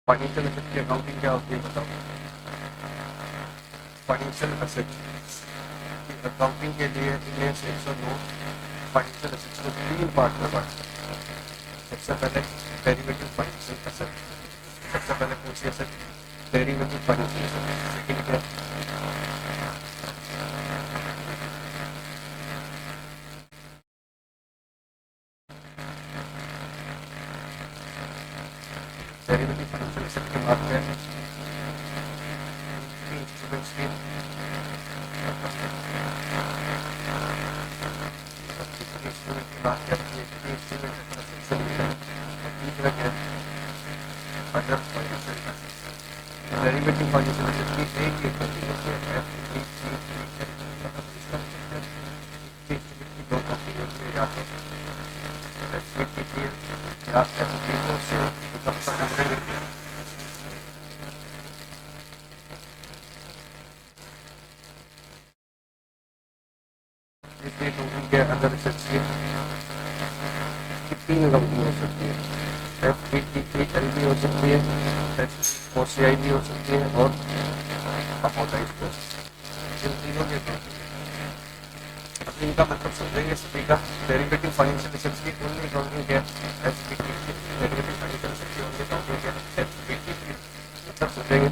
Financial asset की accounting क्या होती है बताओ। फाइनेंशियल एसेट की अकाउंटिंग के लिए इंडेक्स 109 फाइनेंशियल एसेट्स को 3 पार्ट में बांटते हैं। सबसे पहले डेरिवेटिव फाइनेंशियल एसेट, सबसे पहले पूछिए asset derivative financial asset. Second क्या डेरिवेटिव फाइनेंशियल एसेट के बाद क्या है इंस्ट्रूमेंट्स की इंस्ट्रूमेंट की बात करते हैं इंस्ट्रूमेंट तीसरा क्या है other financial asset. Derivative financial asset की एक दो कॉपी होती है या के अंदर तीन कंपनी हो सकती है, FPTPL भी हो सकती है, OCI भी हो सकती है और अमोटाइज भी हो सकती है। इन तीनों के इनका मतलब समझेंगे सभी का। डेरिवेटिव फाइनेंशियल एसेट्स की ओनली अकाउंटिंग क्या है, FPTP डेरिवेटिव फाइनेंशियल एसेट्स की ओनली अकाउंटिंग क्या है, FPTP मतलब समझेंगे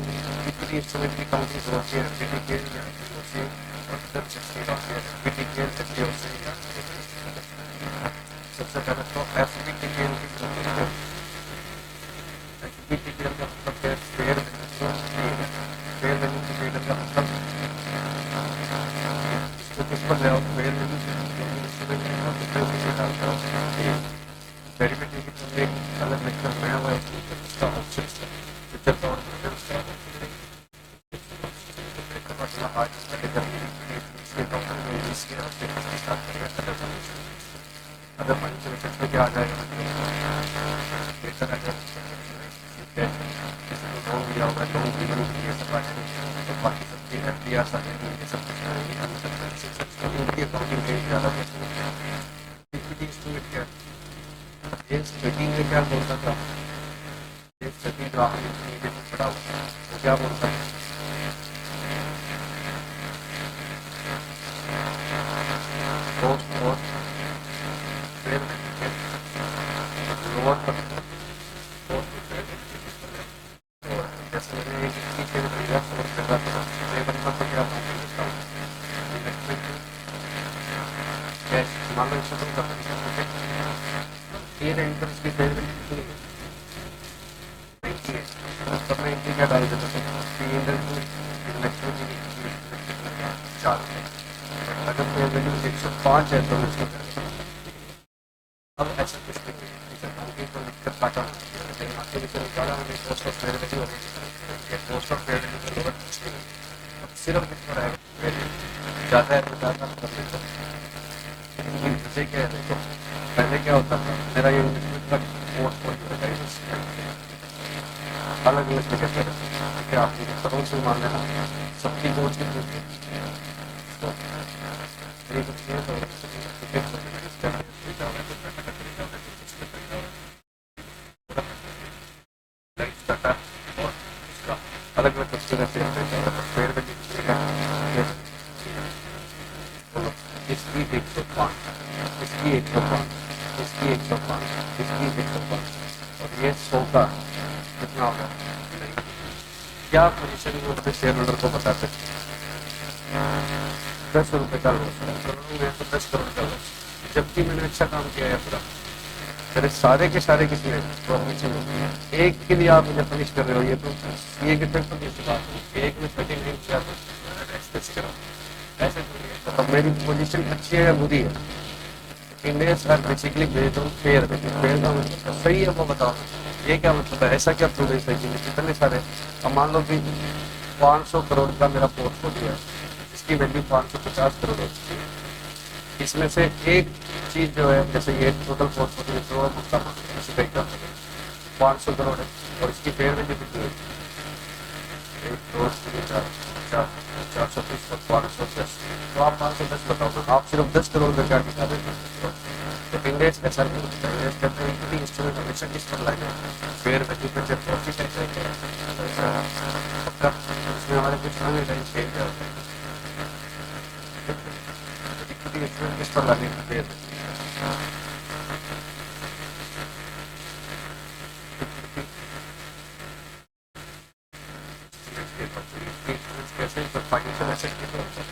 इक्विटी इंस्ट्रूमेंट की अकाउंटिंग होती है, FPTPL या OCI और अदर एसेट्स की होती है, FPTPL FPOCI। सबसे पहले तो FPTPL की FPTPL का मतलब क्या है, फेयर फेयर वैल्यू की पेड का मतलब इसको किस पर ले आओ, फेयर वैल्यू डेरिवेटिव की तो एक अलग लेक्चर नया हुआ है उसका ऑप्शन पिक्चर का आज इसका लेकर अदर फाइनेंशियल एसेट्स में क्या आ जाएगा बेहतर आ जाएगा लोन लिया होगा, लोन की ये सब आ जाएगी, तो बाकी सबकी FDR आ जाएगी, ये सब इनकी अकाउंटिंग रेट ज़्यादा इक्विटी इंस्ट्रूमेंट क्या ये स्टडी में क्या बोलता था, ये स्टडी जो आपने पढ़ा हुआ वो क्या बोलता है, कॉस्ट और लोअर पर जैसे मैंने एक चीज़ के लिए समझ कर रहा था मतलब तो क्या कैश मान लो इससे तुम कर इंटरेस्ट की सबने इनकी क्या डाल देते चार अगर फेयर वैल्यू 105 है तो उसको अब ऐसा कुछ नहीं तो दिक्कत काटा निकाला मैंने post of fair value post of fair value सिर्फ कितना रहेगा ज़्यादा है तो ज़्यादा कर देता जैसे क्या है देखो पहले क्या होता था मेरा ये अलग अलग जगह पर क्या आपकी सबों से मान लेना सबकी कोच की अलग अलग इसकी 105 इसकी 105 इसकी 105 इसकी 105 और ये 100 का कितना होगा क्या पोजीशन में अपने शेयर होल्डर को बताते 10 रुपये का लॉस तो 10 करोड़ का लॉस, जबकि मैंने अच्छा काम किया है पूरा मेरे सारे के सारे किसी एक के लिए आप मुझे पनिश कर रहे हो, ये तो ये कितने एक में सेटिंग नहीं किया तो ऐसे तो मेरी पोजीशन अच्छी है या बुरी है, Indians are basically based on fair fair का मतलब सही है वो बताओ, ये क्या मतलब है, ऐसा क्या प्रूव है सही है, कितने सारे अब मान लो कि 500 करोड़ का मेरा पोर्टफोलियो है इसकी वैल्यू 550 करोड़ हो चुकी है, इसमें से एक चीज़ जो है जैसे ये टोटल पोर्टफोलियो जो है 500 करोड़ है और इसकी फेयर वैल्यू कितनी है 1 2 3 4 4 430 500 10 आप सिर्फ 10 करोड़ का क्या दिखा रहे हैं? तो इंडेक्स ऐसा नहीं होता है, इंडेक्स कहते हैं इक्विटी इंस्ट्रूमेंट हमेशा किस पर लाएगा, फेयर वैल्यू पे जब प्रॉफिट है पक्का उसमें हमारे कुछ अन्य टाइम चेंज होता है। इक्विटी इंस्ट्रूमेंट किस पर लाने की फेयर कैसे फाइनेंशियल एसेट के तौर पर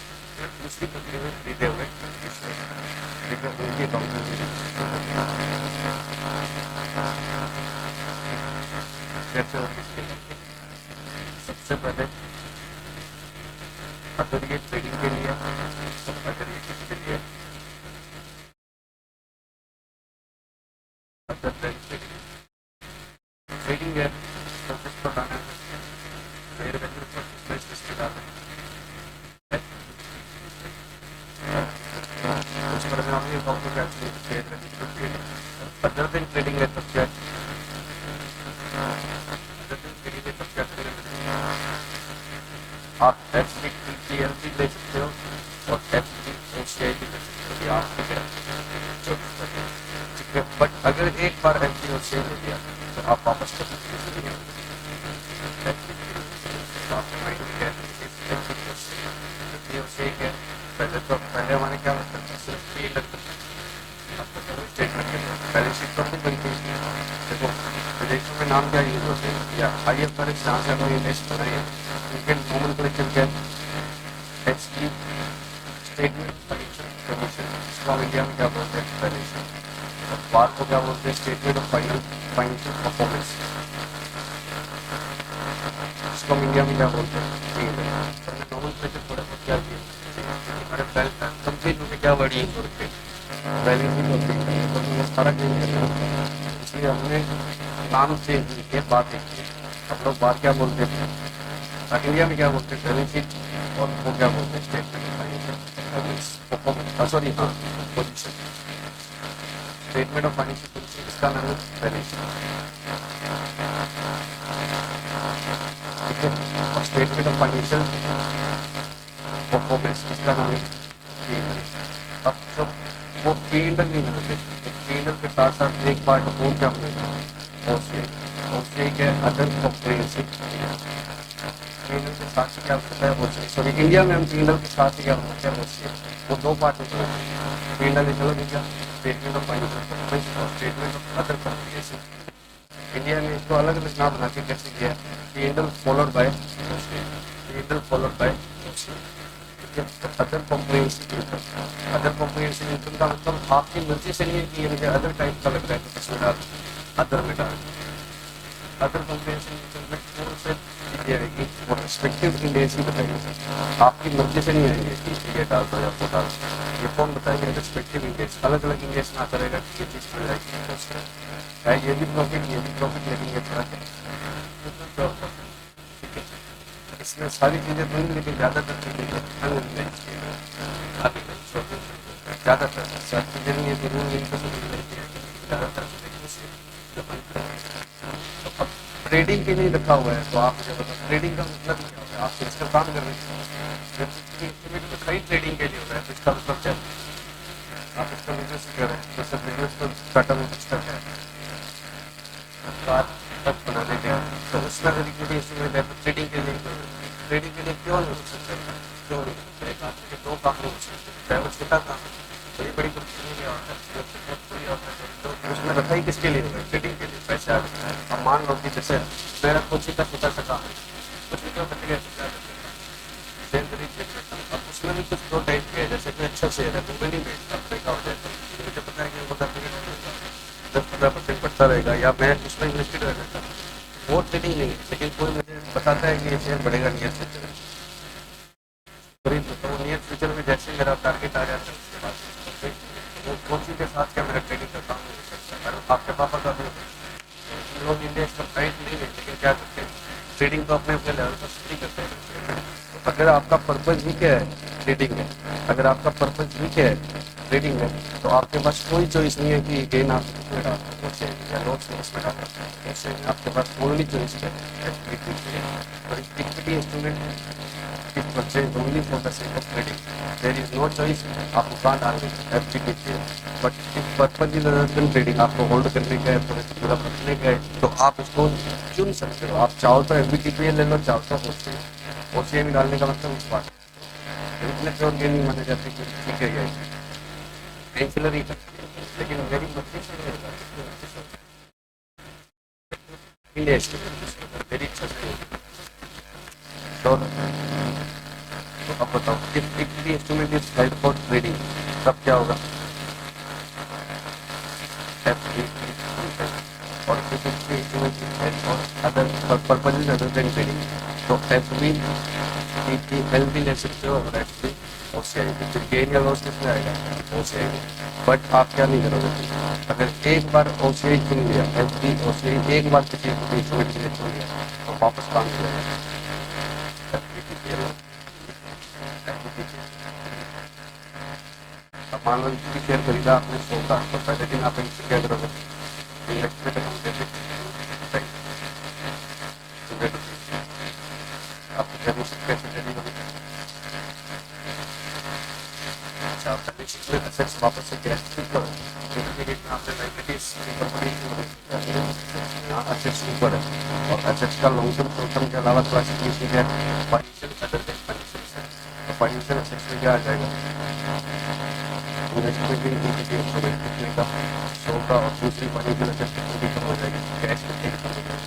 दूसरी कंपनी में खरीदे हुए लेकिन उनकी कंपनी जैसे सबसे पहले अगर ये ट्रेडिंग के लिए अगर ये किसके लिए अगर ट्रेडिंग है तो किस पर लाना है फेयर वैल्यू पर किसके डालना है उस पर हम ये कॉम्पो क्या fair value other than trading है तब क्या आप FVTPL भी ले सकते हो और FVOCI भी ले सकते हो, आप ठीक है। बट अगर एक बार FVOCI ले लिया तो आप वापस कर सकते हैं। पहले हमारे क्या होता है सिर्फ ये लगता है स्टेटमेंट के बैलेंस शीट पर भी बनती है। देखो विदेशों में नाम क्या यूज होते हैं या IFRS जहाँ से हमने लिस्ट बनाई है उनके नोमेनक्लेचर क्या HT स्टेटमेंट फाइनेंशियल कंडीशन, इसको हम इंडिया में क्या बोलते हैं बैलेंस शीट, और बार को क्या बोलते हैं स्टेटमेंट ऑफ फाइनेंशियल परफॉर्मेंस, इसको हम इंडिया में क्या बोलते हैं नोमेनक्लेचर थोड़ा बहुत क्या हमारे कंप्लीट में क्या वर्ड यूज करते हैं बैलेंस शीट होती है सारा क्लीन करना होता है, इसलिए हमने नाम से ये बात एक हम लोग बात क्या बोलते हैं इंडिया में क्या बोलते हैं बैलेंस शीट और वो क्या बोलते हैं स्टेटमेंट सॉरी हाँ position statement of financial position इसका नाम है बैलेंस शीट, ठीक है। और स्टेटमेंट ऑफ फाइनेंशियल परफॉर्मेंस इसका नाम है। अब जब वो P&L नहीं मिलते P&L के साथ साथ एक पार्ट और क्या मिलेगा OCI के अदर कॉम्प्रिहेंसिव P&L के साथ क्या होता है OCI, सॉरी इंडिया में हम P&L के साथ क्या होता है OCI, वो दो पार्ट होते हैं P&L एक अलग क्या स्टेटमेंट ऑफ फाइनेंशियल परफॉर्मेंस और statement of other comprehensive. India में इसको अलग अलग नाम बना के कैसे किया P&L followed by P&L followed by other comprehensive income. Other comprehensive income का मतलब आपकी मर्जी से नहीं है कि ये मुझे अदर टाइप का लग रहा है तो किसमें डाल अदर में डाल अदर कॉम्प्रिहेंसिव इनकम में कौन से चीजें आएगी और रिस्पेक्टिव इंडेक्स ही बताइए, आपकी मर्जी से नहीं आएंगे कि ये डाल दो या वो डाल दो, ये कौन बताएंगे रिस्पेक्टिव इंडेक्स अलग अलग इंडेक्स में आता रहेगा कि ये चीज मिल जाएगी ये भी प्रॉफिट लेकिन ये थोड़ा इसमें सारी चीजें तो नहीं लेकिन ज़्यादातर चीजें ज़्यादातर सब चीजें नहीं है जरूर नहीं तो ज़्यादातर ट्रेडिंग के लिए रखा हुआ है तो आप मुझे बताओ ट्रेडिंग का मतलब क्या होता है, आप फिजिकल काम कर रहे हैं तो खरीद ट्रेडिंग के लिए होता है, तो इसका मतलब क्या आप इसका बिजनेस कर रहे हैं तो सब बिजनेस को स्टार्टअप में कुछ करते हैं तब बनाने के तो उसमें अगर इक्विटी इंस्ट्रूमेंट है तो ट्रेडिंग के लिए क्यों नहीं हो सकते, क्यों नहीं एक काम के दो काम नहीं हो सकते, चाहे वो छोटा काम बड़ी बड़ी कंपनी में होता है तो उसमें रखा ही किसके लिए ट्रेडिंग के लिए पैसे आ गए। अब मान लो कि जैसे मेरा कोचिंग का छोटा सा काम है कुछ भी बच्चे सेल तरीके अब उसमें भी कुछ दो टाइप के जैसे कि अच्छा शेयर है तो मैं नहीं बेचता देखा हो जाए तो मुझे पता है कि वो 10-15% बढ़ता रहेगा या मैं उसमें इन्वेस्टेड रह जाता वो ट्रेडिंग नहीं है, लेकिन कोई मुझे बताता है कि ये शेयर बढ़ेगा नियर फ्यूचर खरीद तो वो नियर फ्यूचर में जैसे मेरा टारगेट आ जाता है उसके बाद वो कोचिंग के साथ क्या मेरा ट्रेडिंग का काम नहीं कर सकता। आपके पापा का भी लोग इंडिया का प्राइस नहीं है लेकिन क्या करते हैं ट्रेडिंग तो अपने अपने लेवल पर स्टडी करते हैं। अगर आपका पर्पज ही क्या है ट्रेडिंग है, अगर आपका पर्पज ही क्या है ट्रेडिंग है तो आपके पास कोई चॉइस नहीं है कि गेन आप इसमें डाल सकते हैं या लॉस इसमें डाल सकते हैं, आपके पास ओनली चॉइस है equity instrument If purchased only for the sake of trading, there is no choice. आप दुकान डाल देंगे FPT, बट इस purpose is other than trading, आपको होल्ड करने का है, पूरा रखने का है, तो आप उसको चुन सकते हो। आप चाहो तो FPT ले लो, चाहो तो OCI में डालने का मतलब उस बात इतने प्योर गेन नहीं माने जाते कि ठीक है ये एंसिलरी है, लेकिन मेरी मर्जी से इंडिया मेरी इच्छा से। तो अब बताओ, if equity instrument is held for trading, तब क्या होगा? और if equity instrument is held for other purposes other than trading, तो FB हेल्प भी ले सकते हो और FB OCI, फिर गेन या लॉस किसमें आएगा? OCI। बट आप क्या नहीं करोगे, अगर एक बार OCI चुन लिया, FB OCI एक बार किसी इंस्ट्रूमेंट के लिए चुन लिया, तो वापस काम करेगा। अब मान लो कि शेयर खरीदा आपने 100 का, तो पहले दिन आप इनसे क्या करोगे? इंडेक्स में अकाउंट देते आप कैसे ट्रेडिंग होगी? अच्छा, एसेट्स वापस से कैश करो, आपने लाइबिलिटीज एसेट्स ऊपर है, और एसेट्स का लॉन्ग टर्म शॉर्ट टर्म के अलावा क्लासिफिकेशन है फाइनेंशियल अदर देन फाइनेंशियल। तो फाइनेंशियल एसेट्स में क्या आ जाएगा? इन्वेस्टमेंट इन इक्विटी इंस्ट्रूमेंट कितने का? 100 का, और दूसरी फाइनेंशियल एसेट्स कितनी कम हो जाएगी? कैश कितनी कम हो जाएगी?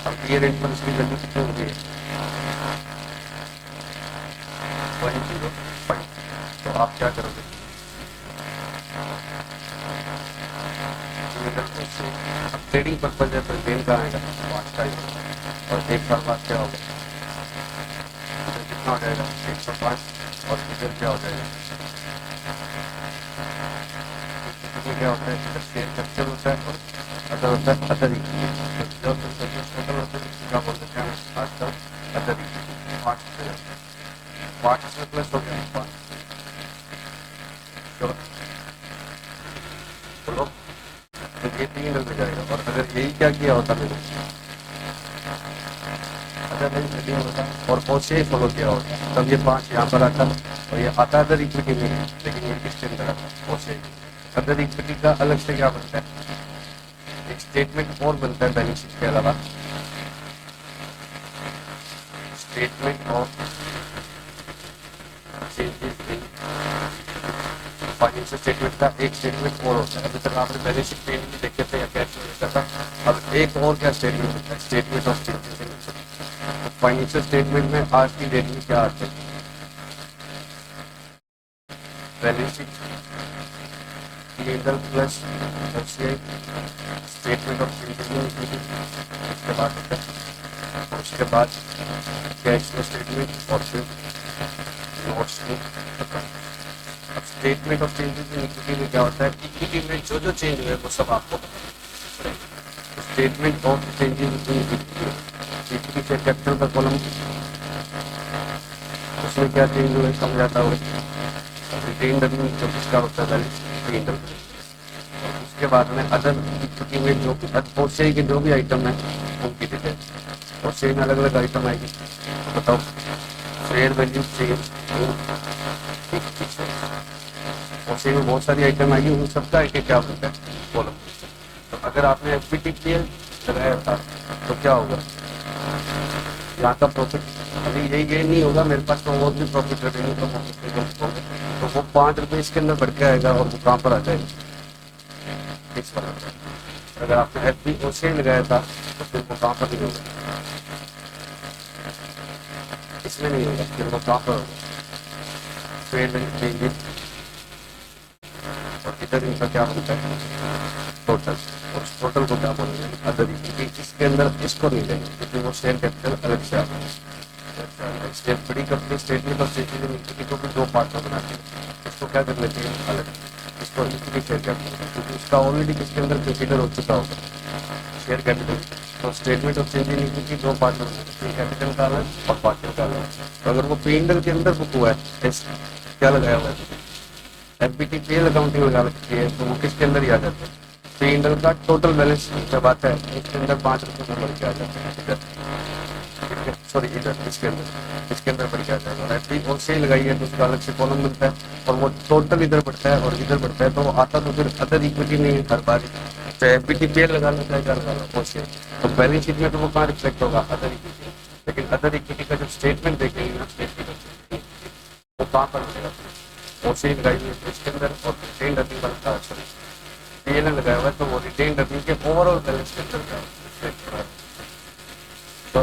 अब ये रेट पर उसकी वैल्यू कितनी हो गई है? 0.05। तो आप क्या करोगे? अब ट्रेडिंग पर्पज है तो गेन का आएगा 5 टाइम, और एक साल बाद क्या होगा? कितना हो जाएगा? 105, और फिर क्या हो जाएगा? क्या होता है? शेयर कैपिटल होता है, और अदर होता है अदर इक्विटी। टोटल होता है क्या बोलते हैं आजकल? Other equity. 5 इसमें प्लस हो गया 5। बोलो, तो ये 3 लग जाएगा। और अगर यही क्या किया होता मैंने, अदर नहीं होता और OCI फॉलो किया होता, तब ये 5 यहाँ पर आता, और ये आता अदर इक्विटी में, लेकिन ये किसके अंदर आता? OCI। अदर इक्विटी का अलग से क्या बनता है? एक स्टेटमेंट और बनता है बैलेंस शीट के अलावा, statement of changes in financial statement का एक स्टेटमेंट और होता है। अभी तक आपने बैलेंस शीट में नहीं देखे थे या कैश में देखा था। अब एक और क्या स्टेटमेंट होता है? Statement of changes in financial statement में आज की डेट में क्या आता है? Balance sheet, P&L plus OCI, statement of changes in equity, उसके बाद होता है, और उसके बाद कैश फ्लो स्टेटमेंट, और फिर नोट्स में खत्म। अब statement of changes in equity में क्या होता है? इक्विटी में जो जो चेंज हुए वो सब आपको statement of changes in equity से कैपिटल का कॉलम, उसमें क्या चेंज हुए समझाता हुआ, रिटेन्ड अर्निंग जो किसका होता है? Balance sheet. और उसके बाद में अदर इक्विटी में जो OCI के जो भी आइटम है उनकी डिटेल, OCI में अलग अलग आइटम आएगी। तो बताओ, फेयर वैल्यू चेंज, OCI में बहुत सारी आइटम आएगी, उन सबका एक क्या होता है? कॉलम। तो अगर आपने FPT लगाया था तो क्या होगा? यहाँ का प्रॉफिट अभी यही गेन नहीं होगा, मेरे पास तो और भी प्रॉफिट रहेंगे, तो वो 5 रुपये इसके अंदर बढ़ के आएगा, और वो कहाँ पर आ जाएगा? इस पर। अगर आपने FB OCI लगाया था तो फिर वो कहाँ पर नहीं होगा? इसमें नहीं होगा, फिर वो कहाँ पर होगा? फेयर चेंजेस, और इधर इनका क्या बनता है? टोटल। और टोटल को क्या बोलेंगे? Other equity. इसके अंदर इसको नहीं लेंगे क्योंकि वो शेयर कैपिटल अलग से आता है। इसलिए बड़ी company statement of changes in equity को भी 2 पार्ट में बनाती है। इसको क्या कर लेते हैं? अलग। इसको इक्विटी शेयर कैपिटल, क्योंकि उसका ऑलरेडी किसके अंदर कंसीडर हो चुका होगा? Share capital. तो statement of change in equity 2 part में बनाते हैं, कैपिटल का अलग और पार्टनर का अलग। तो अगर वो P&L के अंदर बुक हुआ है, क्या लगाया हुआ है? FBT P&L अकाउंटिंग लगा रखी है, तो वो किसके अंदर ही आ जाता है? P&L का टोटल बैलेंस जब आता है उसके अंदर 5 रुपये नंबर के आ जाता है। सॉरी इधर इसके अंदर बढ़ के आ जाएगा। और एफडी और से लगाइए तो उसका अलग से कॉलम मिलता है और वो टोटल इधर बढ़ता है और इधर बढ़ता है, तो वो आता तो फिर अदर इक्विटी नहीं है हर बार। चाहे एफबीटी पे लगा लो चाहे क्या लगा लो वो से, तो बैलेंस शीट में तो वो कहाँ रिफ्लेक्ट होगा अदर इक्विटी। लेकिन अदर इक्विटी का जब स्टेटमेंट देखेंगे ना स्टेटमेंट वो कहाँ पर मिलेगा, वो से लगाइए तो इसके अंदर और रिटेन अर्निंग बनता है। अच्छा पीएल लगाया हुआ है तो वो रिटेन अर्निंग के ओवरऑल बैलेंस के अंदर का। तो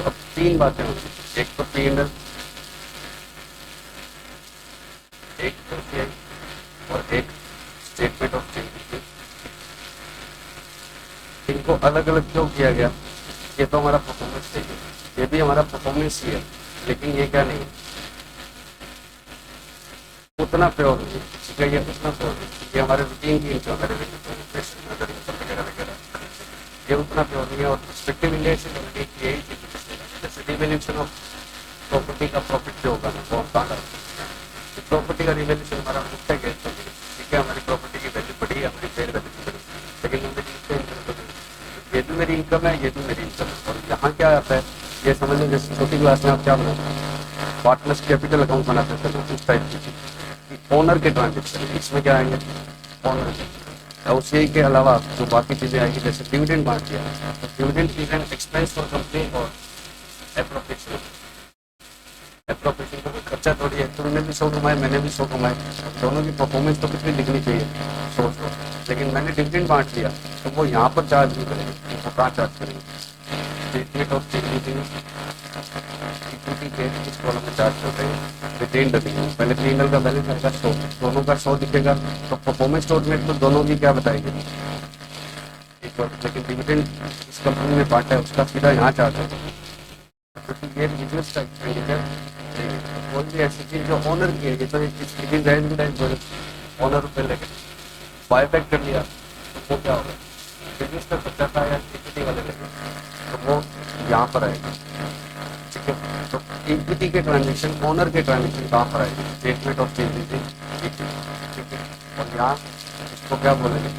अब तीन बातें होती हैं, एक तो पीएनएल, एक तो पीआई और एक स्टेटमेंट ऑफ चेंज। इनको अलग अलग क्यों किया गया, ये तो हमारा परफॉर्मेंस है, ये भी हमारा परफॉर्मेंस ही है, लेकिन ये क्या नहीं उतना प्योर नहीं, ठीक है, ये उतना प्योर नहीं, ये हमारे रूटीन की इनकम वगैरह ये उतना प्योर नहीं है। और रिस्ट्रिक्टिव इंडिया से यही जैसे रिवैल्यूएशन ऑफ प्रॉपर्टी का प्रॉफिट जो होगा ना वो हम कहाँ करते हैं, प्रॉपर्टी का रिवैल्यूएशन हमारा मुख्य है, ठीक है, हमारी प्रॉपर्टी की वैल्यू बढ़ी है, हमारी फेयर वैल्यू बढ़ी, लेकिन ये भी मेरी इनकम है, ये भी मेरी इनकम है। और यहाँ क्या आता है ये समझ लो, जैसे छोटी क्लास में आप क्या बनाते हैं, पार्टनर्स कैपिटल अकाउंट बनाते हैं, उस टाइप की ओनर के ट्रांजेक्शन, इसमें क्या आएंगे ओनर और उसी के अलावा जो बाकी चीज़ें आएंगी, जैसे डिविडेंड बांट दिया, तो dividend is an expense for company और एप्रोप्रिएशन का कोई खर्चा थोड़ी है, तुमने भी 100 कमाए मैंने भी 100 कमाए, दोनों की परफॉर्मेंस तो कितनी दिखनी चाहिए 100, लेकिन मैंने डिविडेंड बांट दिया तो वो यहाँ पर चार्ज नहीं करेंगे, वो कहाँ चार्ज करेंगे स्टेटमेंट ऑफ इक्विटी के इस कॉलम में चार्ज करते हैं रिटेन अर्निंग। पहले पीएनएल का बैलेंस आएगा 100, दोनों का 100 दिखेगा, तो परफॉर्मेंस स्टेटमेंट तो दोनों की क्या बताएगी, लेकिन डिविडेंड इस कंपनी में बांटा है उसका सीधा यहाँ चार्ज होगा, क्योंकि ये बिजनेस का एक्सपेंडिचर कोई भी ऐसी चीज जो ओनर की है, ये तो ओनर रुपये लेके बाय बैक कर लिया तो वो क्या होगा, बिजनेस का खर्चा था या इक्विटी वाले लेके, तो वो यहाँ पर आएगा, ठीक है। तो इक्विटी के ट्रांजेक्शन ओनर के ट्रांजेक्शन कहाँ पर आएगी, statement of changes in equity, और यहाँ इसको क्या बोलेंगे,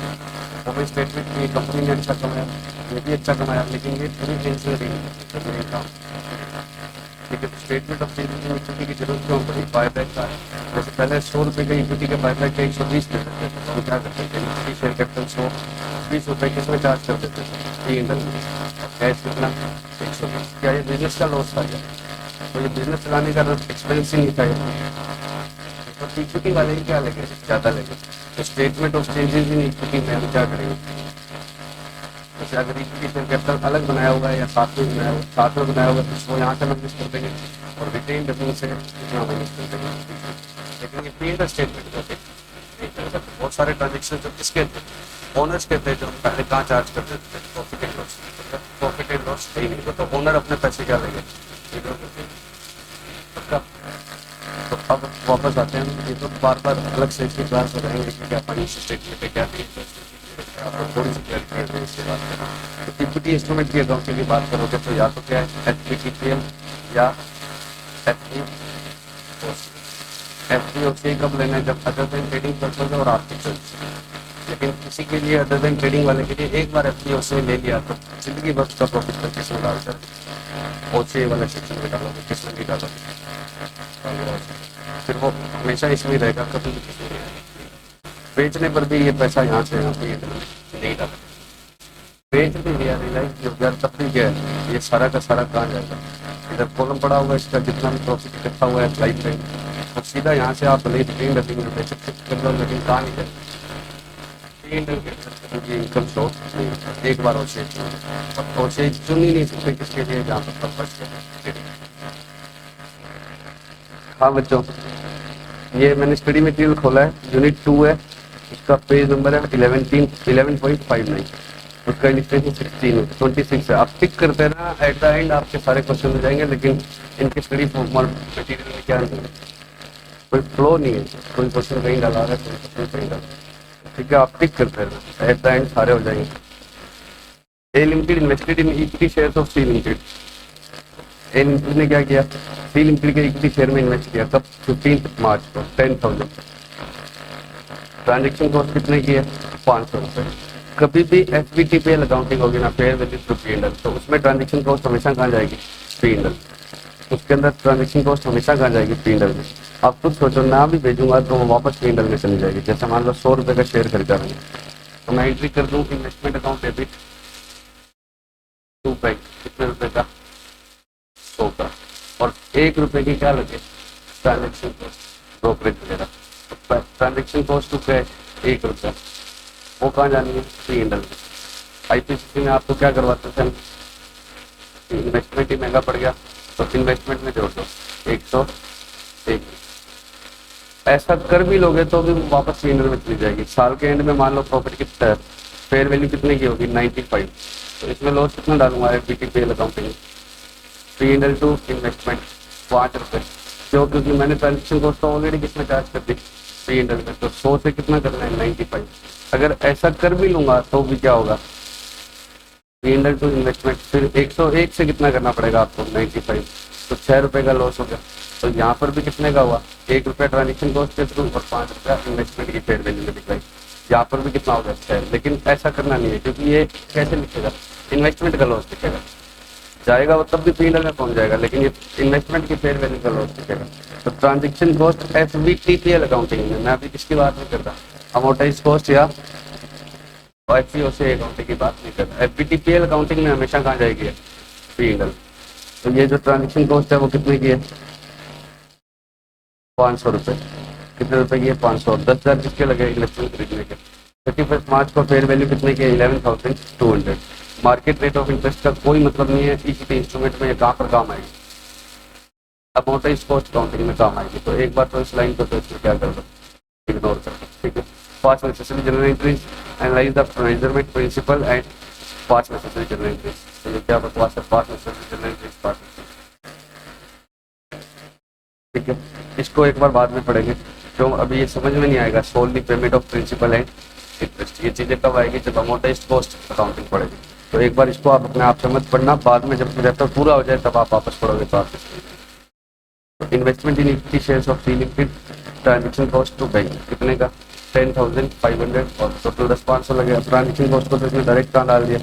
वो स्टेटमेंट की कंपनी ने अच्छा कमाया, ये भी अच्छा कमाया, लेकिन ये पूरी नहीं काम, ठीक है। Statement of changes in equity की जरूरत क्यों पड़ी, बायबैक का है, जैसे पहले 100 रुपये का इक्विटी के बायबैक का 120 देते थे, तो हम क्या करते थे इक्विटी शेयर कैपिटल 120 रुपये किसमें चार्ज कर देते थे, कैश कितना 120, क्या ये बिजनेस का लॉस था क्या, तो ये बिजनेस चलाने का एक्सपेंस ही नहीं था, तो इक्विटी वाले ही क्या लेंगे ज़्यादा लेंगे, तो statement of changes in equity में हम क्या करेंगे, जैसे अगर इक्विटी शेयर कैपिटल अलग बनाया हुआ है या साथ में बनाया हुआ है तो वो यहाँ से माइनस कर देंगे और रिटेन अर्निंग से इतना माइनस कर देंगे, लेकिन ये पीएनएल स्टेटमेंट करते बहुत सारे ट्रांजेक्शन जो किसके ओनर्स के थे, जो हम पहले कहाँ चार्ज कर देते थे प्रॉफिट एंड लॉस नहीं, तो ओनर अपने पैसे क्या लेंगे, तो अब वापस आते हैं, ये तो बार बार अलग से इसकी क्लास हो जाएंगे कि क्या फाइनेंशियल स्टेटमेंट है क्या नहीं, आपको थोड़ी सी क्लैरिटी है इससे बात करें। तो इक्विटी इंस्ट्रूमेंट की अकाउंटिंग की बात करोगे तो या तो क्या है एफपीटीपीएल या एफपीओसी कब लेना है, जब अदर देन ट्रेडिंग पर्पज और आर्थिक सर्विस, लेकिन किसी के लिए अदर देन ट्रेडिंग वाले के लिए एक बार एफपीओसी ले लिया तो जिंदगी भर का प्रॉफिट कर किसमें डाल कर ओसी वाले सेक्शन में डालोगे, किसमें नहीं डालोगे, फिर वो हमेशा इसमें रहेगा, कभी भी किसी में बेचने पर भी ये पैसा यहाँ से यहाँ पे नहीं डाला, बेच भी लिया रिलाइज जो यार तब भी क्या है ये सारा का सारा कहाँ जाएगा, इधर कॉलम पड़ा हुआ है इसका जितना भी प्रॉफिट इकट्ठा हुआ है लाइफ टाइम, और सीधा यहाँ से आप भले रिटेन अर्निंग में बेच कर लो, लेकिन कहाँ नहीं जाएगा इनकम सोर्स एक बार और चुन ही नहीं सकते किसके लिए जहाँ पर पर्पज। हाँ बच्चों, ये मैंने स्टडी मटेरियल खोला है, यूनिट 2 है, इसका पेज नंबर है 11.59, उसका इलिस्ट्रेशन 26 है। आप टिक करते हैं ना, एट द एंड आपके सारे क्वेश्चन हो जाएंगे, लेकिन इनकी स्टडी मटेरियल में क्या नहीं है, कोई फ्लो नहीं है, कोई क्वेश्चन कहीं डाला है कोई क्वेश्चन कहीं डाला, ठीक है, आप टिक करते हैं एट द एंड सारे हो जाएंगे। A limited invested in equity shares of C limited, A limited ने क्या किया, सी लिमिटेड के इक्विटी शेयर में इन्वेस्ट किया, कब 15 मार्च को 10,000, ट्रांजेक्शन कॉस्ट कितने की है 500 रुपये। कभी भी एफबीटीपीएल अकाउंटिंग होगी ना, फेयर वैल्यू टू पीएनएल, तो उसमें ट्रांजेक्शन कॉस्ट हमेशा कहाँ जाएगी पी इंडल, उसके अंदर ट्रांजेक्शन कॉस्ट हमेशा कहाँ जाएगी? पी इंडल में। आप खुद सोचो, ना भी भेजूंगा तो वो वापस पी इंडल में चली जाएगी। जैसे मान लो 100 रुपये का शेयर खरीदा मैंने, तो मैं एंट्री कर दूँ investment account debit to bank, कितने रुपए का? 100 का। और 1 रुपए की क्या लगे? ट्रांजेक्शन कॉस्ट, ब्रोकरेज वगैरह। ट्रांजेक्शन कॉस्ट रुपये 1 रुपया, वो कहाँ जानी है? पी इंडल में। आईपीसीसी में आपको क्या करवाते थे? इन्वेस्टमेंट ही महंगा पड़ गया तो इन्वेस्टमेंट में जोड़ दो 101। ऐसा कर भी लोगे तो भी वापस पी इंडल में चली जाएगी। साल के एंड में मान लो प्रॉफिट कितना है, फेयर वैल्यू कितने की होगी? 95। तो इसमें लॉस कितना डालूंगा? एफबीटीपीएल अकाउंटिंग, पी इंडल टू इन्वेस्टमेंट 5 रुपये, क्योंकि मैंने ट्रांजेक्शन कॉस्ट तो ऑलरेडी किसमें चार्ज कर दी? पी इंडल में। तो 100 से कितना करना है? 95। अगर ऐसा कर भी लूंगा तो भी क्या होगा? पी इंडल टू इन्वेस्टमेंट, फिर 101 से कितना करना पड़ेगा आपको? 95। तो 6 रुपये का लॉस हो गया। तो यहाँ पर भी कितने का हुआ? 1 रुपया ट्रांजेक्शन कॉस्ट के थ्रू और 5 रुपया इन्वेस्टमेंट की फेयर वैल्यू में दिखाई। यहाँ पर भी कितना होगा? 6। लेकिन ऐसा करना नहीं है, क्योंकि ये कैसे लिखेगा? इन्वेस्टमेंट का लॉस दिखेगा, जाएगा वो तब भी पी इंडल में पहुंच जाएगा, लेकिन ये इन्वेस्टमेंट की फेयर वैल्यू का लॉस दिखेगा। तो ट्रांजेक्शन कॉस्ट एफबीटीपीएल अकाउंटिंग में, मैं अभी किसकी बात नहीं करता, अमोर्टाइज कॉस्ट या एफसीओसी अकाउंटिंग की बात नहीं करता। एफबीटीपीएल अकाउंटिंग में हमेशा कहाँ जाएगी? पी इंडल। तो ये जो ट्रांजेक्शन कॉस्ट है वो कितने की है? 500 रुपये। कितने रुपए की है? 500। 10,000 किसके लगे? इन्वेस्टमेंट खरीदने के। 31 मार्च को फेयर वैल्यू कितने की है? 11,200। मार्केट रेट ऑफ इंटरेस्ट का कोई मतलब नहीं है इक्विटी इंस्ट्रूमेंट में, ये कहाँ पर काम आएगी? अमोर्टाइज कॉस्ट अकाउंटिंग में काम आएगी। तो एक बार तो इस लाइन को तो इसमें क्या कर दो? इग्नोर कर दो, ठीक है। 5 necessary general entries, analyse the measurement principle and 5 necessary general entries. तो ये क्या बकवास है? 5 नेसेसरी जनरल एंट्रीज, 5, ठीक है। इसको एक बार बाद में पढ़ेंगे, क्यों अभी ये समझ में नहीं आएगा। Solely payment of principal and interest, ये चीज़ें कब आएगी? जब अमोर्टाइज्ड कॉस्ट अकाउंटिंग पढ़ेगी। तो एक बार इसको आप अपने आप से मत पढ़ना, बाद में जब चैप्टर पूरा हो जाए तब आप वापस पढ़ोगे तो आप investment in equity shares of C limited, transaction cost to bank कितने का? 10,500 और टोटल 10,500 लगे। ट्रांजेक्शन कॉस्ट को तो इसमें डायरेक्ट कहाँ डाल दिया?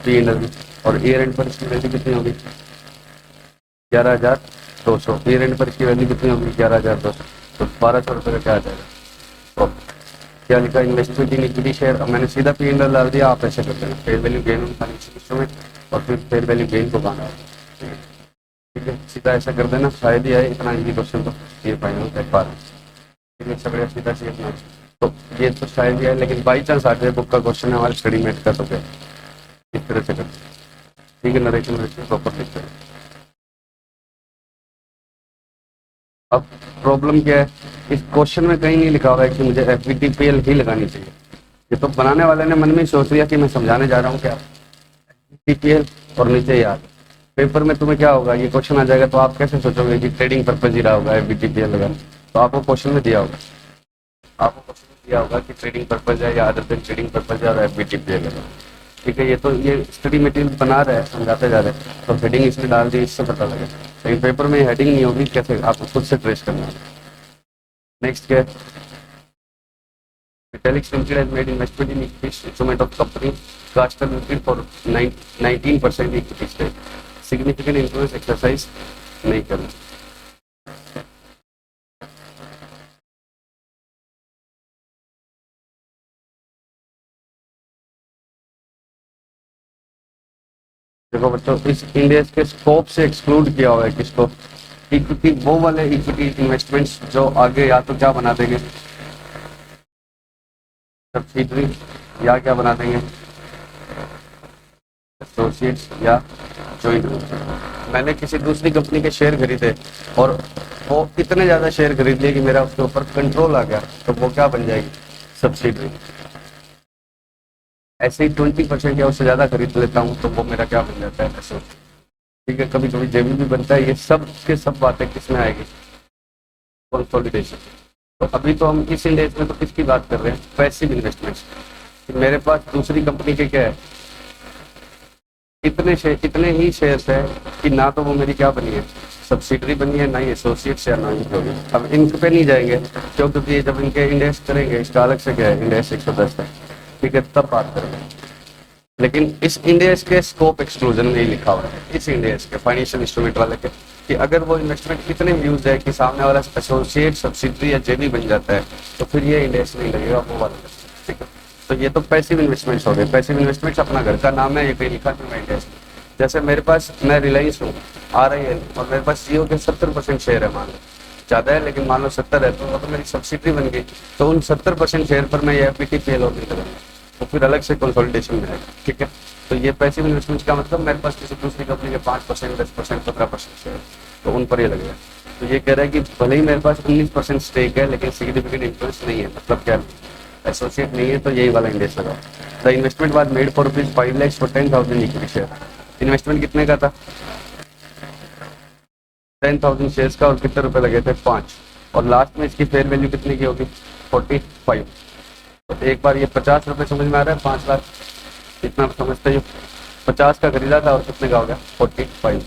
पी इंडल में। और ईयर एंड पर इसकी वैल्यू कितनी होगी? 11,200। ईयर एंड पर इसकी वैल्यू कितनी होगी? 11,200। तो 1,200 रुपये का क्या आ जाएगा? तो क्या लिखा? Investment in equity share. मैंने सीधा पी इंडल डाल दिया, आप ऐसे करते हैं fair value gain on financial instrument और फिर फेयर वैल्यू गेन को कहाँ डाल, ठीक है। सीधा ऐसा कर देना, शायद ही आए इतना इजी क्वेश्चन तो ये फाइनल कर पा रहे हैं, ठीक है। सब सीधा सी अपना, तो ये तो शायद ही है, लेकिन बाई चांस आ जाए बुक का क्वेश्चन है हमारे स्टडी मेट का, तो क्या इस तरह से करते, ठीक है। नरेशन प्रॉपर लिखते हैं। अब प्रॉब्लम क्या है, इस क्वेश्चन में कहीं नहीं लिखा हुआ है कि मुझे एफबीटीपीएल ही लगानी चाहिए। ये तो बनाने वाले ने मन में सोच लिया कि मैं समझाने जा रहा हूँ क्या एफबीटीपीएल, और नीचे याद पेपर में तुम्हें क्या होगा, ये क्वेश्चन आ जाएगा तो आप कैसे सोचोगे कि ट्रेडिंग पर्पज ही रहा होगा एफबीटीपीएल लगा। तो आपको क्वेश्चन में दिया होगा, आपको क्वेश्चन में दिया होगा कि ट्रेडिंग पर्पज है या अदर देन ट्रेडिंग पर्पज है और एफबीटीपीएल है, ठीक है। ये तो ये स्टडी मटेरियल बना रहे हैं, समझाते जा रहे हैं, तो हेडिंग इसमें डाल दी, इससे पता लगे। लेकिन पेपर में हेडिंग नहीं होगी, कैसे आपको खुद से ट्रेस करना है। नेक्स्ट क्या है, Metallics Limited has made investment in equity instrument of company Castrol Limited for 19% equity stake. Significant influence exercise नहीं करना। देखो बच्चों, इस इंडेक्स के स्कोप से एक्सक्लूड किया हुआ है किसको? इक्विटी, वो वाले इक्विटी इन्वेस्टमेंट्स जो आगे या तो क्या बना देंगे, सब्सिडरी, या क्या बना देंगे, एसोसिएट्स या जॉइंट वेंचर। मैंने किसी दूसरी कंपनी के शेयर खरीदे और वो इतने ज़्यादा शेयर खरीद लिए कि मेरा उसके ऊपर कंट्रोल आ गया, तो वो क्या बन जाएगी? सब्सिडरी। ऐसे ही 20% या उससे ज़्यादा खरीद लेता हूँ तो वो मेरा क्या बन जाता है? एसोसिएट, ठीक है। कभी कभी जेबी भी बनता है। ये सब के सब बातें किसमें आएगी? कंसोलिडेशन। तो अभी तो हम इस इंडेक्स में तो किसकी बात कर रहे हैं? Passive investments. मेरे पास दूसरी कंपनी के क्या है, इतने ही शेयर्स है कि ना तो वो मेरी क्या बनी है? सब्सिडरी बनी है, ना ही एसोसिएट्स या ना ही जो भी। अब इन पे नहीं जाएंगे क्योंकि जब इनके इंडेक्स करेंगे, इसका अलग से क्या है, इंडेक्स 110 है, ठीक है, तब बात करेंगे। लेकिन इस इंडेक्स के स्कोप एक्सक्लूजन में ही लिखा हुआ है, इस इंडेक्स के फाइनेंशियल इंस्ट्रूमेंट वाले के, कि अगर वो इन्वेस्टमेंट इतने यूज है कि सामने वाला एसोसिएट सब्सिडरी या जेबी बन जाता है, तो फिर ये इंडेक्स नहीं लगेगा, वो वाला। ठीक है, तो ये तो पैसिव इन्वेस्टमेंट्स हो गए। पैसिव इन्वेस्टमेंट्स अपना घर का नाम है, ये कहीं लिखा नहीं मैं इंडेक्स। जैसे मेरे पास, मैं रिलायंस हूँ, RIL, और मेरे पास जियो के 70% शेयर है, मान लो ज़्यादा है लेकिन मान लो 70 है, तो वो तो मेरी सब्सिडी बन गई, तो उन 70% शेयर पर मैं ये FVTPL होल्डिंग करूँगा, तो फिर अलग से कंसोलिडेशन में आएगा। ठीक है, तो ये पैसिव इन्वेस्टमेंट का मतलब मेरे पास किसी दूसरी कंपनी के 5%, 10%, 15% शेयर, तो उन पर ये लगेगा। तो ये कह रहा है कि भले ही मेरे पास 19% स्टेक है, लेकिन सिग्निफिकेंट इंफ्लुएंस नहीं है, मतलब क्या, एसोसिएट नहीं है, तो यही वाला इंडेक्स लगाओ। The investment was made for ₹5 lakhs for 10,000 equity share. Investment कितने का था? 10,000 शेयर्स का, और कितने रुपए लगे थे? 5, और लास्ट में इसकी फेयर वैल्यू कितने की होगी? 45। तो एक बार ये 50 रुपये समझ में आ रहा है, 5 लाख इतना समझते हो? 50 का खरीदा था और कितने का हो गया? 45।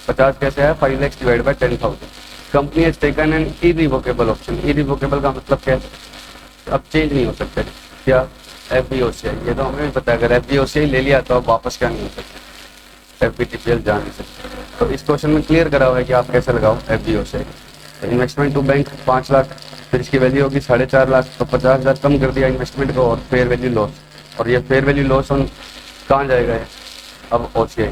50 कैसे है? 5 lakhs divide by 10,000। Company has taken N irrevocable option. Irrevocable का मतलब क्या है? अब चेंज नहीं हो सकते। क्या? FVOCI, ये तो हमें भी पता है, अगर FVOCI ले लिया तो अब वापस क्या नहीं हो सकते, FVTPL जा नहीं सकते। तो इस क्वेश्चन में क्लियर करा हुआ है कि आप कैसे लगाओ FVOCI। तो इन्वेस्टमेंट टू बैंक 5 लाख, फिर इसकी वैल्यू होगी 4.5 लाख, तो 50,000 कम कर दिया इन्वेस्टमेंट को, और फेयर वैल्यू लॉस, और ये फेयर वैल्यू लॉस ऑन कहाँ जाएगा ये? अब OCI।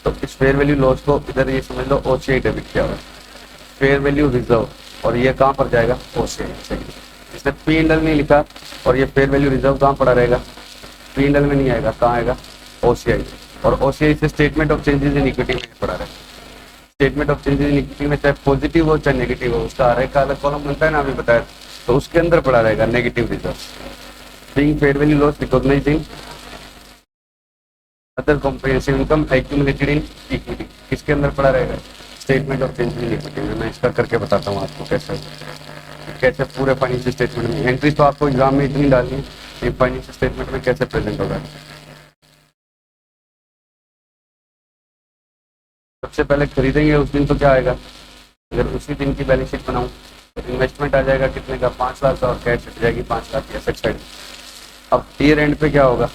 तो इस फेयर वैल्यू लॉस को इधर ये समझ लो OCI डेबिट किया हुआ है, फेयर वैल्यू रिजर्व, और ये कहाँ पर जाएगा? OCI। इसने P&L नहीं लिखा, और ये फेयर वैल्यू रिजर्व कहाँ पड़ा रहेगा? P&L में नहीं आएगा, कहाँ आएगा? OCI। और OCI से statement of changes in equity में पड़ा रहेगा। Statement of changes in equity में चाहे पॉजिटिव हो चाहे नेगेटिव हो, उसका हर एक का अलग कॉलम बनता है ना, अभी बताया, तो उसके अंदर पड़ा रहेगा negative reserve. Being fair value loss recognised in other comprehensive income accumulated in equity, किसके अंदर पड़ा रहेगा? Statement of changes in equity में। मैं इसका करके बताता हूँ आपको कैसे पूरे फाइनेंशियल स्टेटमेंट में एंट्रीज तो आपको एग्जाम में इतनी डालनी है, ये फाइनेंशियल स्टेटमेंट में कैसे प्रेजेंट होगा। सबसे पहले खरीदेंगे उस दिन तो क्या आएगा? अगर उसी दिन की बैलेंस शीट बनाऊं तो इन्वेस्टमेंट आ जाएगा कितने का? 5 लाख का, और कैश हट जाएगी 5 लाख की एसेट साइड। अब ईयर एंड पे क्या होगा?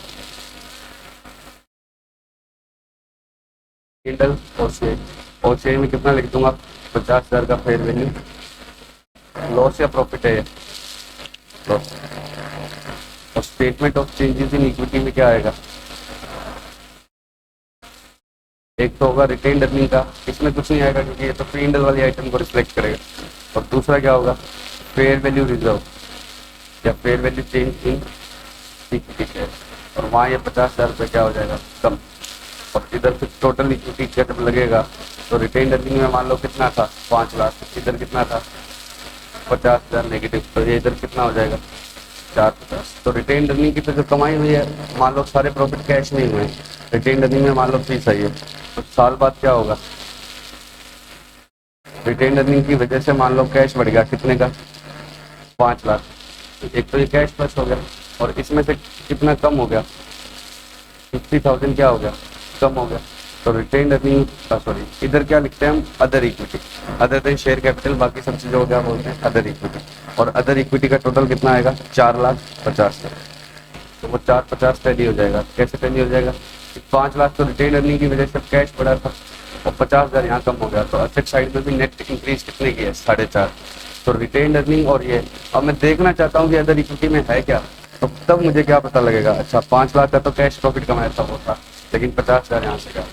P&L OCI में कितना लिख दूंगा? 50,000 का फेयर वैल्यू लॉस या प्रॉफिट है? लॉस। और statement of changes in equity में क्या आएगा? एक तो होगा रिटेन्ड अर्निंग का, इसमें कुछ नहीं आएगा क्योंकि ये तो P&L वाली आइटम को रिफ्लेक्ट करेगा। और दूसरा क्या होगा? फेयर वैल्यू रिजर्व या fair value change in equity share, और वहाँ ये 50,000 रुपये क्या हो जाएगा? कम। और इधर फिर टोटल इक्विटी जब लगेगा तो रिटेन्ड अर्निंग में मान लो कितना था? 5 लाख, इधर कितना था? 50,000 नेगेटिव, तो ये इधर कितना हो जाएगा? 450। तो रिटेन्ड अर्निंग की तो जो कमाई हुई है, मान लो सारे प्रॉफिट कैश नहीं हुए, रिटेन्ड अर्निंग में मान लो फीस आई है, तो साल बाद क्या होगा? रिटेन्ड अर्निंग की वजह से मान लो कैश बढ़ गया, कितने का? 5 लाख। एक तो ये कैश प्लस हो गया, और इसमें से कितना कम हो गया? 50,000 क्या हो गया? कम हो गया। तो रिटेन्ड अर्निंग, सॉरी, इधर क्या लिखते हैं हम? Other equity, other than share capital, बाकी सब चीज़ों को क्या बोलते हैं? Other equity. और अदर इक्विटी का टोटल कितना आएगा? 4,50,000। तो वो 450 टैली हो जाएगा। कैसे टैली हो जाएगा? 5 लाख तो रिटेन्ड अर्निंग की वजह से कैश बढ़ा था, और 50,000 यहाँ कम हो गया, तो असेट साइड में भी नेट इंक्रीज कितने की है? 4.5। तो रिटेन्ड अर्निंग, और ये अब मैं देखना चाहता हूँ कि अदर इक्विटी में है क्या, तो तब मुझे क्या पता लगेगा? अच्छा, 5 लाख का तो कैश प्रॉफिट कमाया था वो था, लेकिन 50,000 यहाँ से क्या?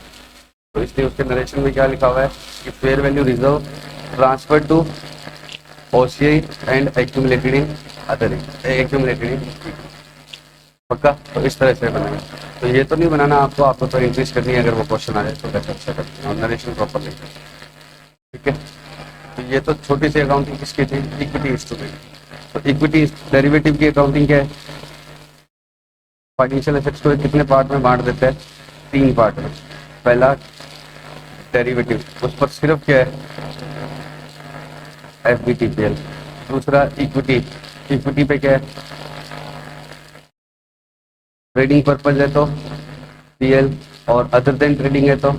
तो इसलिए उसके नरेशन में क्या लिखा हुआ है कि fair value reserve transfer to OCI and accumulated in other accumulated in. पक्का? तो इस तरह से बनाएंगे। तो ये तो नहीं बनाना आपको तो इंक्रीज करनी है, अगर वो क्वेश्चन आ जाए तो कैसे अच्छा करते हैं, और नरेशन प्रॉपर लिखते हैं। ठीक है, तो ये तो छोटी सी अकाउंटिंग किसकी थी? Equity instrument. तो इक्विटी डेरिवेटिव की अकाउंटिंग क्या है? फाइनेंशियल एसेट्स को कितने पार्ट में बांट देते हैं? 3 पार्ट में। पहला डेरिवेटिव, उस पर सिर्फ क्या है? FVTPL। दूसरा इक्विटी, इक्विटी पे क्या है? ट्रेडिंग पर्पज है तो PL, और अदर देन ट्रेडिंग है तो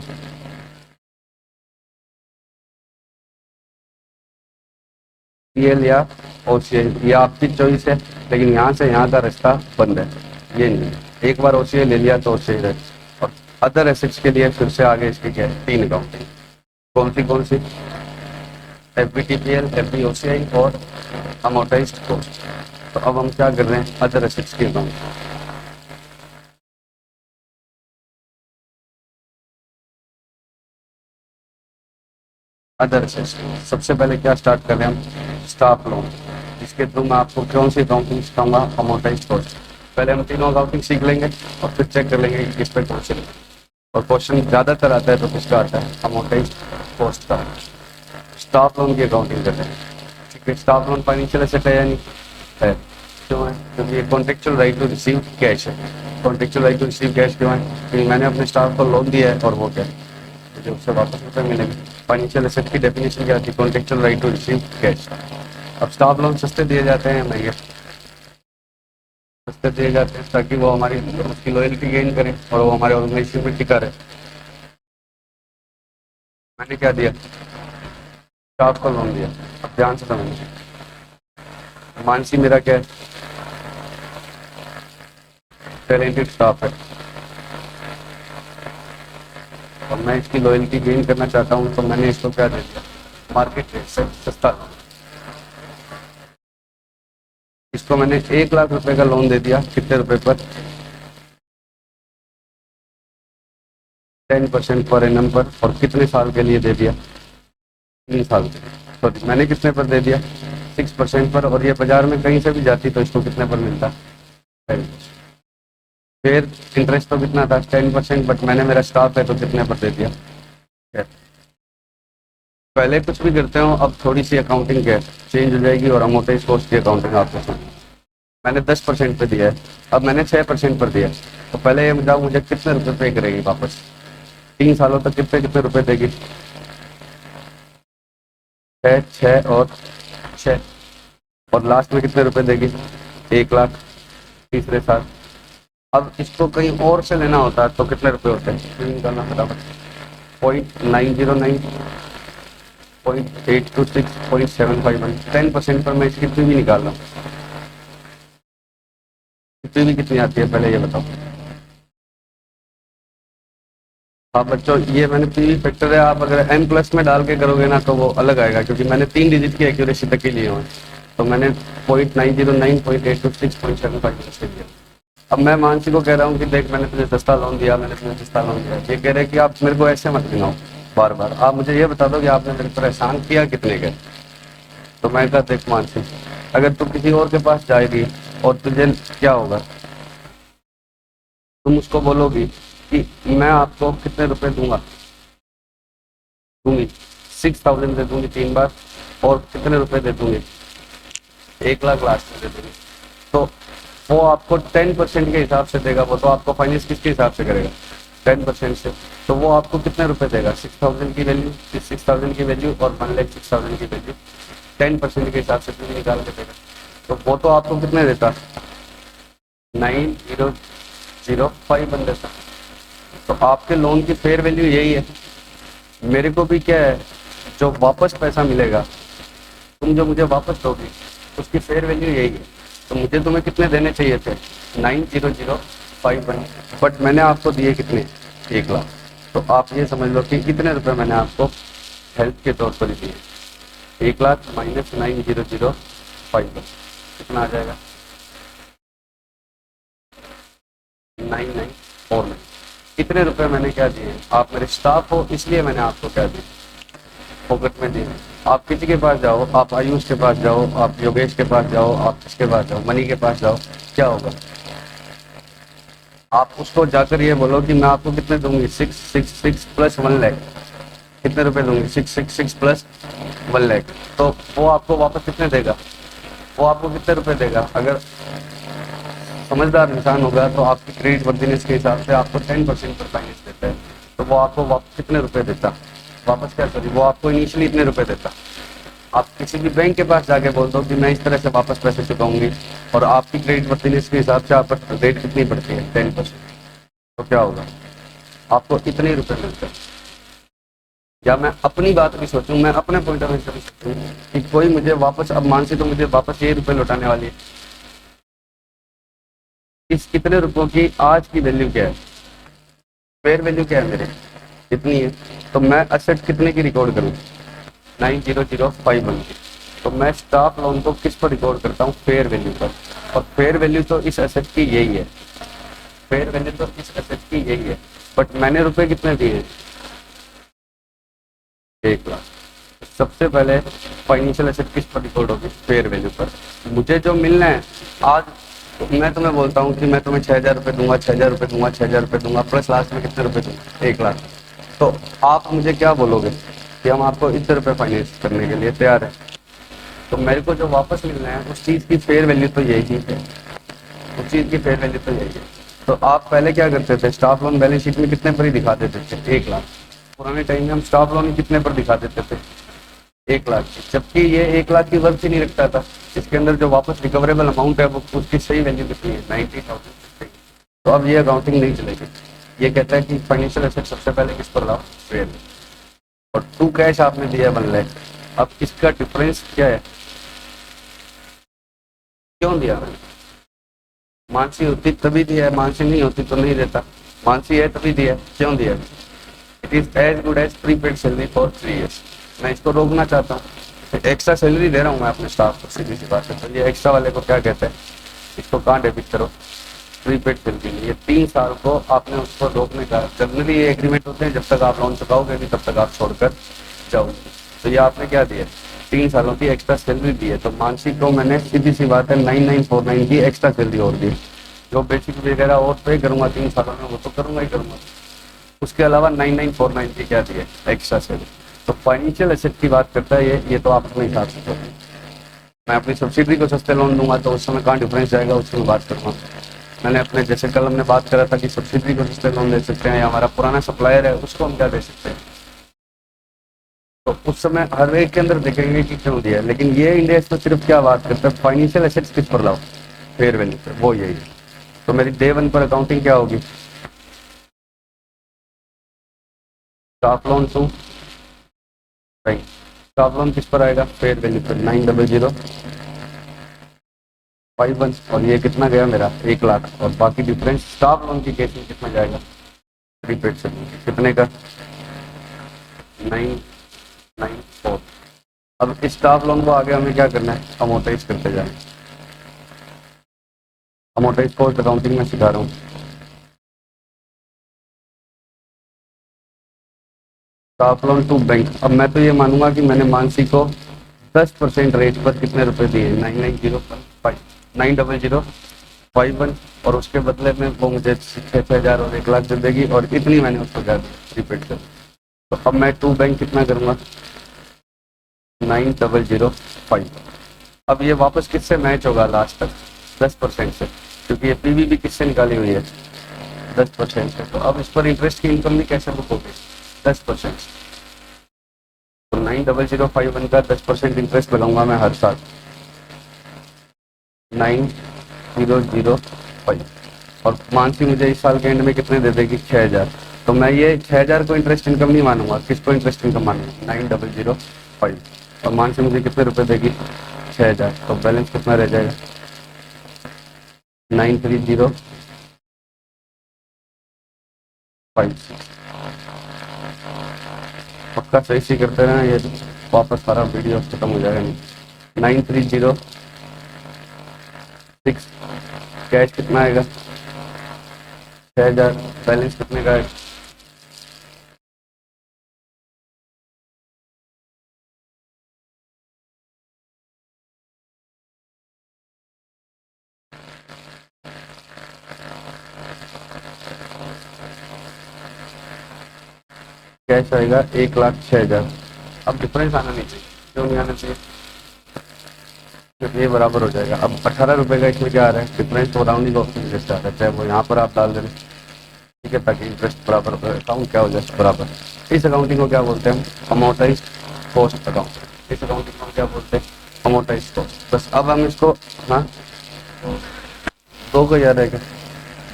PL या OCI। ये आपकी चॉइस है, लेकिन यहाँ से यहाँ का रास्ता बंद है, ये नहीं है। एक बार ओसीआई ले लिया तो ओसीआई रहे। और अदर एसेट्स के लिए फिर से आगे इसकी क्या है, 3 अकाउंटिंग। कौन सी? एफबीटीपीएल, एफबीओसीआई और अमोर्टाइज्ड कॉस्ट। तो अब हम क्या कर रहे हैं, अदर एसेट्स की अकाउंट। अदर एसेट्स सबसे पहले क्या स्टार्ट कर रहे हैं हम, स्टाफ लोन। इसके थ्रू मैं आपको कौन सी अकाउंटिंग सिखाऊंगा, अमोर्टाइज्ड कॉस्ट। पहले हम तीनों अकाउंटिंग सीख लेंगे और फिर चेक कर लेंगे कि किस पे क्वेश्चन, और क्वेश्चन ज़्यादातर आता है तो किसका आता है, अमोर्टाइज्ड कॉस्ट का। स्टाफ लोन की अकाउंटिंग करते हैं, ठीक है। स्टाफ लोन फाइनेंशियल एसेट है या नहीं है, क्यों है, क्योंकि ये contractual right to receive cash है। Contractual right to receive cash क्यों है, क्योंकि मैंने अपने स्टाफ को लोन दिया है और वो क्या है, मुझे उससे वापस रुपये मिलेंगे। फाइनेंशियल एसेट की डेफिनेशन क्या थी, contractual right to receive cash. अब स्टाफ लोन सस्ते दिए जाते हैं, महंगे? सस्ते दिए जाते हैं ताकि वो हमारी उसकी लॉयल्टी गेन करें और वो हमारे ऑर्गेनाइजेशन में टिका रहे। मैंने क्या दिया, स्टाफ को लोन दिया। अब ध्यान से समझिए, मानसी मेरा क्या है, टैलेंटेड स्टाफ है और मैं इसकी लॉयल्टी गेन करना चाहता हूँ, तो मैंने इसको क्या दे दिया, मार्केट रेट से सस्ता लोन। इसको मैंने 1 लाख रुपए का लोन दे दिया, कितने रुपए पर, 10% पर एनम पर, और कितने साल के लिए दे दिया, 3 साल के लिए। सॉरी, मैंने कितने पर दे दिया, 6% पर, और ये बाजार में कहीं से भी जाती तो इसको कितने पर मिलता, 10%। फिर इंटरेस्ट तो कितना था, 10%, बट मैंने मेरा स्टाफ है तो कितने पर दे दिया। पहले कुछ भी करते हो, अब थोड़ी सी अकाउंटिंग क्या चेंज हो जाएगी और अमोर्टाइज कॉस्ट की अकाउंटिंग आपको सुनिए। मैंने 10% पे दिया है, अब मैंने 6% पर दिया है, तो पहले ये बताओ मुझे कितने रुपए पे करेगी वापस, 3 सालों तक कितने कितने रुपए देगी, 6 और लास्ट में कितने रुपए देगी, 1 लाख तीसरे साल। अब इसको कहीं और से लेना होता है तो कितने रुपए होते हैं, निकालना फटाफट, 0.909, 0.826, 0.751, 10% पर मैं इसकी भी निकाल रहा हूँ। भी कितनी आती है पहले ये बताओ। हाँ बच्चों, ये मैंने पीवी फैक्टर है, आप अगर m प्लस में डाल के करोगे ना तो वो अलग आएगा, क्योंकि मैंने 3 डिजिट की एक्यूरेसी तक के लिए हुए, तो मैंने 0.909, 0.826, 0.751 लिया। अब मैं मानसी को कह रहा हूँ कि देख मैंने तुझे सस्ता लोन दिया, मैंने तुझे सस्ता लोन दिया, ये कह रहे हैं कि आप मेरे को ऐसे मत गिनाओ बार बार, आप मुझे ये बता दो कि आपने मेरे पर एहसान किया कितने के। तो मैं कहा देख मानसी, अगर तू किसी और के पास जाएगी और तुझे क्या होगा, तुम उसको बोलोगी कि मैं आपको कितने रुपए दूंगी 6,000 दे दूंगी 3 बार, और कितने रुपए दे दूंगी, 1 लाख लास्ट में दे दूंगी, तो वो आपको 10% के हिसाब से देगा। वो तो आपको फाइनेंस किसके हिसाब से करेगा, 10% से, तो वो आपको कितने रुपए देगा, 6,000 की वैल्यू, 6,000 की वैल्यू और 1,06,000 की वैल्यू 10% के हिसाब से तुम निकाल के देगा। तो वो तो आपको कितने देता, 9,005 देता। तो आपके लोन की फेयर वैल्यू यही है। मेरे को भी क्या है, जो वापस पैसा मिलेगा, तुम जो मुझे वापस दोगी उसकी फेयर वैल्यू यही है। तो मुझे तुम्हें कितने देने चाहिए थे, 9,051, बट मैंने आपको दिए कितने, 1 लाख। तो आप ये समझ लो कि कितने रुपए मैंने आपको हेल्प के तौर पर दिए, 1 लाख माइनस 9,005, कितना आ जाएगा, 9,949। कितने रुपए मैंने क्या दिए, आप मेरे स्टाफ हो इसलिए मैंने आपको क्या दिए, पॉकेट में दिए। आप किसी के पास जाओ, आप आयुष के पास जाओ, आप योगेश के पास जाओ, आप किसके पास जाओ, मनी के पास जाओ, क्या होगा, आप उसको जाकर ये बोलो कि मैं आपको कितने दूंगी, 666 प्लस 1 लाख, कितने रुपए दूंगी, 666 प्लस 1 लाख। तो वो आपको वापस कितने देगा, वो आपको कितने रुपए देगा। अगर समझदार इंसान होगा तो आपकी क्रेडिट वर्दीनेस के हिसाब से आपको 10% पर फाइनेंस देता है, तो वो आपको कितने रुपए देता, वापस क्या करिए, वो आपको इनिशियली इतने रुपए देता। आप किसी भी बैंक के पास जाके बोल दो कि मैं इस तरह से वापस पैसे चुकाऊंगी, और आपकी क्रेडिट वर्दीनेस के हिसाब से आप पर रेट कितनी पड़ती है, 10%, तो क्या होगा, आपको इतने रुपए मिलते हैं। या मैं अपनी बात भी सोचूं, मैं अपने पॉइंट ऑफ व्यू से भी सोचूं कि कोई मुझे वापस, अब मान से तो मुझे वापस ये रुपए लौटाने वाली है, इस कितने रुपयों की आज की वैल्यू क्या है, फेयर वैल्यू क्या है मेरे, इतनी है। तो मैं असेट कितने की रिकॉर्ड करूँ, 90051 की। तो मैं स्टाफ लोन को किस पर रिकॉर्ड करता हूँ, फेयर वैल्यू पर। और फेयर वैल्यू तो इस एसेट की यही है, फेयर वैल्यू तो इस एसेट की यही है। बट मैंने रुपए कितने दिए, 1 लाख। सबसे पहले फाइनेंशियल एसेट किस पर रिकॉर्ड होगी, फेयर वैल्यू पर। मुझे जो मिलना है आज, तो मैं तुम्हें बोलता हूँ कि मैं तुम्हें 6,000 रुपये दूंगा, 6,000 रुपये दूंगा, 6,000 रुपये दूंगा, प्लस लास्ट में कितने रुपए दूंगा, 1 लाख। तो आप मुझे क्या बोलोगे कि हम आपको इतने रुपये फाइनेंस करने के लिए तैयार है। तो मेरे को जो वापस मिलना है उस चीज़ की फेयर वैल्यू तो यही है, उस चीज़ की फेयर वैल्यू तो यही है। तो आप पहले क्या करते थे, स्टाफ लोन बैलेंस शीट में कितने पर ही दिखा देते थे, 1 लाख। पुराने टाइम में हम स्टाफ लोन कितने पर दिखा देते थे, 1 लाख की, जबकि ये 1 लाख की वर्थ ही नहीं रखता था। इसके अंदर जो वापस रिकवरेबल अमाउंट है वो उसकी सही वैल्यू कितनी है, 90,000। तो अब ये अकाउंटिंग नहीं चलेगी। ये कहता है कि फाइनेंशियल एसेट सबसे पहले किस पर लाओ, फेयर। और टू कैश आपने दिया 1 लाख। अब इसका डिफरेंस क्या है, क्यों दिया मैंने, मानसी होती तभी दिया है, मानसी नहीं होती तो नहीं देता। मानसी है तभी दिया है, क्यों दिया है। It is as good as prepaid salary for 3 years। मैं इसको रोकना चाहता हूँ, एक्स्ट्रा सैलरी दे रहा हूँ मैं अपने स्टाफ को, सीधी सी बात है। तो ये एक्स्ट्रा वाले को क्या कहते हैं, इसको कहाँ डेबिट करो, प्रीपेड सैलरी। ये 3 साल को आपने उसको रोकने का, जनरली ये एग्रीमेंट होते हैं, जब तक आप लोन चुकाओगे नहीं तब तक आप छोड़कर जाओगे। तो ये आपने क्या दिया, 3 सालों की एक्स्ट्रा सैलरी दी है। तो मानसी को मैंने सीधी सी बात है 9949 की एक्स्ट्रा सैलरी और दी। जो बेसिक वगैरह और पे करूँगा 3 सालों में वो तो करूँगा ही करूँगा। उसके अलावा 9949 की क्या दी है, एक्स्ट्रा सैलरी। तो फाइनेंशियल एसेट की बात करता है ये तो आप अपने हिसाब से करें। मैं अपनी सब्सिडरी को सस्ते लोन दूंगा तो उस समय कहाँ डिफरेंस जाएगा, उसमें बात करूँगा। मैंने अपने, जैसे कल हमने बात करा था कि सब्सिडरी को सस्ते लोन दे सकते हैं, या हमारा पुराना सप्लायर है उसको हम क्या दे सकते हैं। तो उस समय हर एक के अंदर देखेंगे कि क्यों दिया है। लेकिन ये इंडिया तो सिर्फ क्या बात करता है, फाइनेंशियल एसेट्स किस पर लाओ, फेयर वैल्यू पर, वो यही है। तो मेरी डे 1 पर अकाउंटिंग क्या होगी, staff loan to bank. Staff loan किस पर आएगा, फेयर वैल्यू पर, 900,51। और ये कितना गया मेरा, 1 लाख। और बाकी डिफरेंस स्टाफ लोन की केस में कितना जाएगा, प्रीपेड से कितने का, 994। अब स्टाफ लोन को आगे हमें क्या करना है, अमोटाइज करते जाए। अमोटाइज कॉस्ट अकाउंटिंग में सिखा रहा हूँ। Staff loan to bank. अब मैं तो ये मानूंगा कि मैंने मानसी को 10% रेट पर कितने रुपए दिए, 9,051 और उसके बदले में वो मुझे 6,000 और 1 लाख दे देगी, और इतनी मैंने उसको क्या दी, रिपीट कर। तो अब मैं टू बैंक कितना करूँगा, 9,005। अब ये वापस किससे मैच होगा लास्ट तक, 10% से, क्योंकि ये पीवी भी किससे निकाली हुई है, 10% से। तो अब इस पर इंटरेस्ट की इनकम भी कैसे बुक होगी, 10%। तो 9,051 का 10% इंटरेस्ट लगाऊंगा मैं हर साल, 9,005। और मानसी मुझे इस साल के एंड में कितने दे देगी, 6,000। तो मैं ये 6,000 को इंटरेस्ट इनकम नहीं मानूंगा, किसको इंटरेस्ट इनकम मानूंगा, 9,005। और मानसी मुझे कितने रुपए देगी, 6,000। तो बैलेंस कितना रह जाएगा, 9,3056। पक्का सही सी करते रहना, ये वापस सारा वीडियो खत्म हो जाएगा नहीं। 9,3056। कैश कितना आएगा, 6,000। बैलेंस कितने का है, कैश आएगा 1,06,000। अब डिफरेंस आना नहीं चाहिए, क्यों नहीं आना चाहिए, ये बराबर हो जाएगा। अब 18 रुपये का इसमें क्या आ रहा है, डिफरेंस तो राउंडिंग ऑप्शन इंटरेस्ट आ रहा है, चाहे वो यहाँ पर आप डाल दें, ठीक है, ताकि इंटरेस्ट बराबर अकाउंट क्या हो जाए, बराबर। इस अकाउंटिंग को क्या बोलते हैं, अमोटाइज कॉस्ट अकाउंट। इस अकाउंटिंग को क्या बोलते हैं, अमोटाइज कॉस्ट। बस अब हम इसको, हाँ 2 का याद है,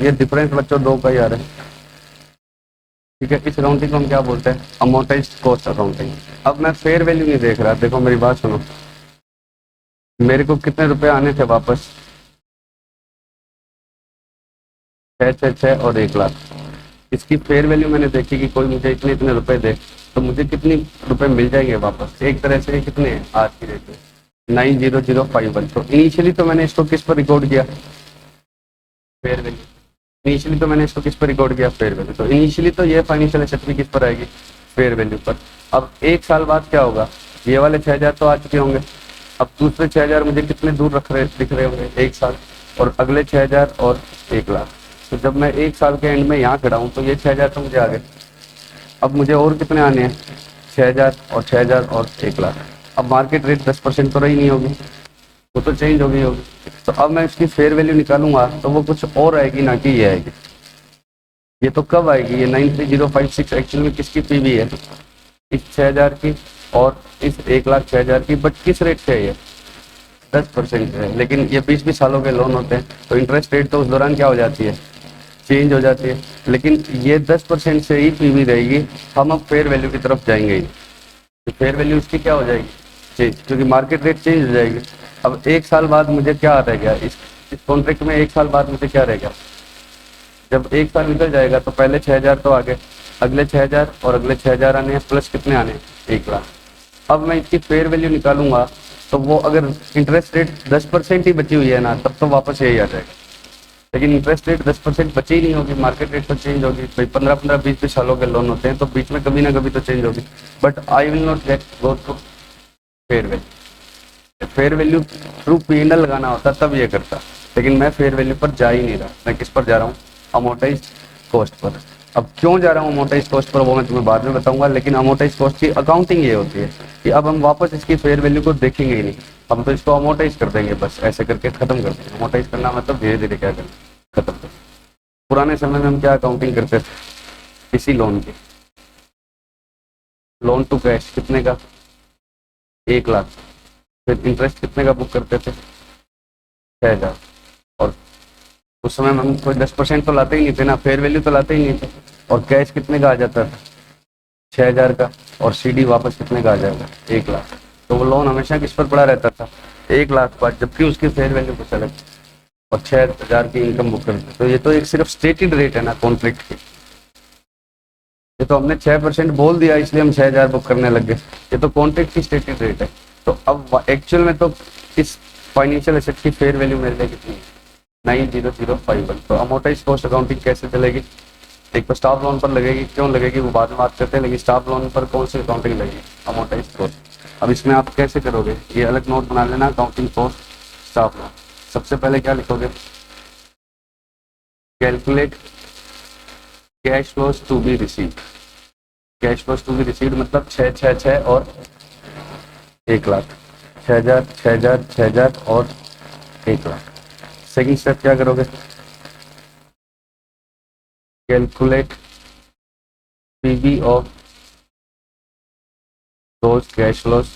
ये डिफरेंस बच्चों 2 का याद है, ठीक है। इस अकाउंटिंग को हम क्या बोलते हैं, अमोटाइज कॉस्ट अकाउंटिंग। अब मैं फेयर वैल्यू नहीं देख रहा, देखो मेरी बात सुनो, मेरे को कितने रुपए आने थे वापस, छः छः छः और 1 लाख। इसकी फेयर वैल्यू मैंने देखी कि कोई मुझे इतने इतने रुपए दे तो मुझे कितनी रुपए मिल जाएंगे वापस। एक तरह से कितने हैं आज की डेट में 90051। तो इनिशियली तो मैंने इसको किस पर रिकॉर्ड किया, फेयर वैल्यू। इनिशियली तो मैंने इसको किस पर रिकॉर्ड किया, फेयर वैल्यू। तो इनिशियली तो ये फाइनेंशियल एसेट भी किस पर आएगी, फेयर वैल्यू पर। अब 1 साल बाद क्या होगा, ये वाले 6000 तो आ चुके होंगे, अब दूसरे 6000 मुझे कितने दूर दिख रहे होंगे 1 साल, और अगले 6000 और 1 लाख। तो जब मैं 1 साल के एंड में यहाँ खड़ा हूँ तो ये 6000 तो मुझे आ गए। अब मुझे और कितने आने हैं, 6000 और 6000 और 1 लाख। अब मार्केट रेट 10% तो रही नहीं होगी, वो तो चेंज हो गई होगी। तो अब मैं इसकी फेयर वैल्यू निकालूंगा तो वो कुछ और आएगी ना कि ये आएगी। ये तो कब आएगी, ये 93056 एक्चुअल में किसकी पीवी है, इस 6000 की और इस 1,06,000 की। बट किस रेट से है ये, 10% है। लेकिन ये 20-20 सालों के लोन होते हैं तो इंटरेस्ट रेट तो उस दौरान क्या हो जाती है, चेंज हो जाती है। लेकिन ये 10% से ही पीवी रहेगी। हम अब फेयर वैल्यू की तरफ जाएंगे ही, तो फेयर वैल्यू इसकी क्या हो जाएगी, चेंज, क्योंकि मार्केट रेट चेंज हो जाएगी। अब 1 साल बाद मुझे क्या रह गया इस कॉन्ट्रैक्ट में, 1 साल बाद मुझे क्या रह गया, जब 1 साल निकल जाएगा तो पहले 6000 तो आ गए, अगले 6000 और अगले 6000 आने हैं, प्लस कितने आने हैं, 1 लाख। अब मैं इसकी फेयर वैल्यू निकालूंगा तो वो अगर इंटरेस्ट रेट 10% ही बची हुई है ना, तब तो वापस यही आ जाएगा। लेकिन इंटरेस्ट रेट 10% बची ही नहीं होगी, मार्केट रेट तो चेंज होगी भाई। 15-15, 20-20 सालों के लोन होते हैं तो बीच में कभी ना कभी तो चेंज होगी। But I will not get go to fair value. Fair value through P&L लगाना होता तब ये करता, लेकिन मैं फेयर वैल्यू पर जा ही नहीं रहा। मैं किस पर जा रहा हूँ, अमोर्टाइज कॉस्ट पर। अब क्यों जा रहा हूँ अमोर्टाइज कॉस्ट पर वो मैं तुम्हें बाद में बताऊंगा। लेकिन अमोर्टाइज कॉस्ट की अकाउंटिंग ये होती है कि अब हम वापस इसकी फेयर वैल्यू को देखेंगे ही नहीं, हम तो इसको अमोर्टाइज कर देंगे, बस ऐसे करके खत्म कर देंगे। अमोर्टाइज करना मतलब धीरे धीरे क्या करना, खत्म कर। पुराने समय में हम क्या अकाउंटिंग करते थे, किसी लोन की, लोन टू कैश कितने का, 1 लाख। फिर इंटरेस्ट कितने का बुक करते थे, 6000। और उस समय हम कोई 10% तो लाते ही नहीं थे ना, फेयर वैल्यू तो लाते ही नहीं थे। और कैश कितने का आ जाता था, 6000 का। और सीडी वापस कितने का आ जाएगा, 1 लाख। तो वो लोन हमेशा किस पर पड़ा रहता था, 1 लाख पर, जबकि उसकी फेयर वैल्यू कुछ अलग और 6000 की इनकम बुक करते। तो ये तो एक सिर्फ स्टेटेड रेट है ना कॉन्ट्रैक्ट की। ये तो हमने 6% बोल दिया इसलिए हम 6000 बुक करने लग गए, ये तो कॉन्ट्रैक्ट की स्टेटेड रेट है। तो अब एक्चुअल में तो इस फाइनेंशियल एसेट की फेयर वैल्यू मेरे लिए कितनी है, 90051। तो अमोर्टाइज कॉस्ट अकाउंटिंग कैसे चलेगी, एक तो स्टाफ लोन पर लगेगी, क्यों लगेगी वो बाद में बात करते हैं। लेकिन स्टाफ लोन पर कौन सी अकाउंटिंग लगेगी, अमोर्टाइज कॉस्ट। अब इसमें आप कैसे करोगे, ये अलग नोट बना लेना, अकाउंटिंग कॉस्ट स्टाफ लोन। सबसे पहले क्या लिखोगे, calculate cash flows to be received. Cash flows to be received मतलब 666 और 1 लाख, 6000 6000 6000 और 1 लाख। सेकंड स्टेप क्या करोगे, calculate PV of those cash flows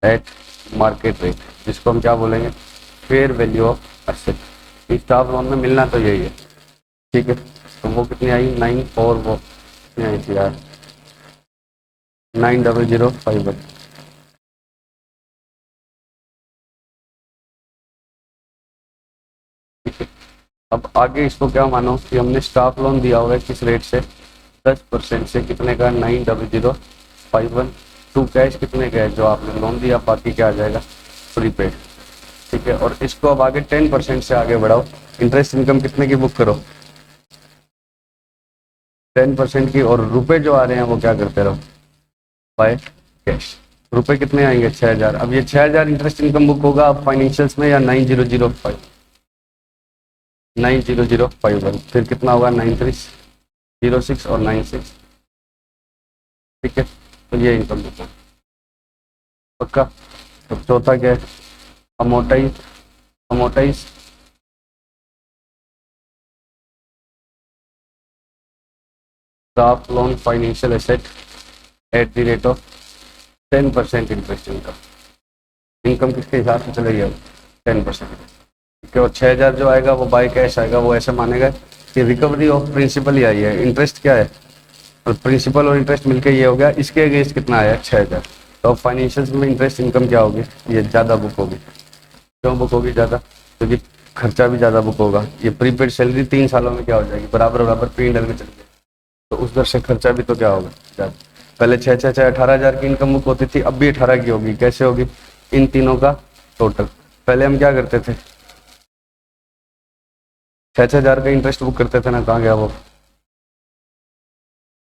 at market rate, जिसको हम क्या बोलेंगे, fair value of asset. Staff loan में मिलना तो यही है, ठीक है। तो वो कितनी आई, 9 और वो कितनी आई थी यार, 90051। अब आगे इसको क्या मानो कि हमने स्टाफ लोन दिया हुआ है किस रेट से, 10% से, कितने का, 90051। टू कैश कितने का है जो आपने लोन दिया, बाकी क्या आ जाएगा, प्रीपेड, ठीक है। और इसको अब आगे 10% से आगे बढ़ाओ, इंटरेस्ट इनकम कितने की बुक करो, 10% की। और रुपए जो आ रहे हैं वो क्या करते रहो, बाय कैश। रुपए कितने आएंगे, 6000। अब ये 6000 इंटरेस्ट इनकम बुक होगा अब फाइनेंशियल्स में या 9001। फिर कितना होगा, 9306 और 96, ठीक है। तो ये इनकम बुक है पक्का। तो चौथा क्या है, amortise staff loan financial asset eight the rate of 10% interest income. Income किसके हिसाब से चलेगी अब, 10%, ठीक है। और 6000 जो आएगा वो बाय कैश आएगा, वो ऐसे मानेगा कि रिकवरी ऑफ प्रिंसिपल ही आई है। इंटरेस्ट क्या है, और प्रिंसिपल और इंटरेस्ट मिलकर ये हो गया, इसके अगेंस्ट कितना आया, 6000। तो अब फाइनेंशियल में इंटरेस्ट इनकम क्या होगी, ये ज़्यादा बुक होगी। क्यों बुक होगी ज़्यादा, क्योंकि खर्चा भी ज़्यादा बुक होगा। ये प्रीपेड सैलरी 3 सालों में क्या हो जाएगी, बराबर बराबर P&L में चली जाएगी, तो उस दर से खर्चा भी तो क्या होगा ज़्यादा। पहले 18,000 की इनकम बुक होती थी, अब भी 18 की होगी। कैसे होगी, इन तीनों का टोटल। पहले हम क्या करते थे, 6,000 का इंटरेस्ट बुक करते थे ना, कहाँ गया वो,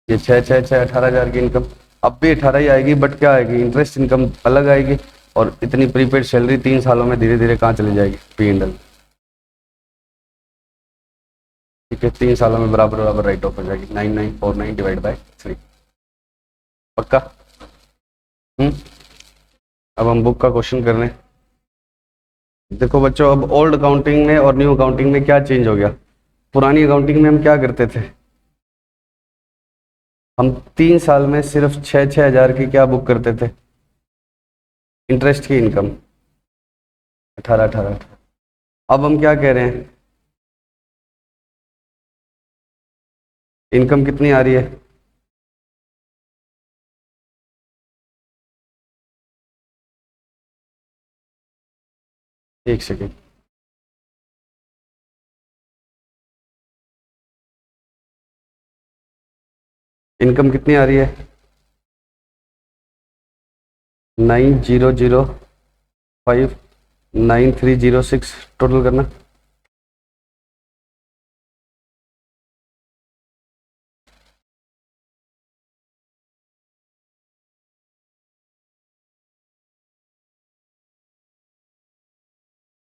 ये 18,000 की इनकम अब भी 18 ही आएगी, बट क्या आएगी, इंटरेस्ट इनकम अलग आएगी, और इतनी प्रीपेड सैलरी 3 सालों में धीरे धीरे कहाँ चली जाएगी, P&L। ठीक है, 3 सालों में बराबर बराबर राइट ऑफ हो जाएगी, 9949 डिवाइड बाय 3। पक्का। अब हम बुक का क्वेश्चन कर रहे हैं। देखो बच्चों, अब ओल्ड अकाउंटिंग में और न्यू अकाउंटिंग में क्या चेंज हो गया। पुरानी अकाउंटिंग में हम क्या करते थे, हम 3 साल में सिर्फ 6,000 की क्या बुक करते थे, इंटरेस्ट की इनकम 18। अब हम क्या कह रहे हैं, इनकम कितनी आ रही है, एक सेकेंड, इनकम कितनी आ रही है, 9,005,9306 टोटल करना।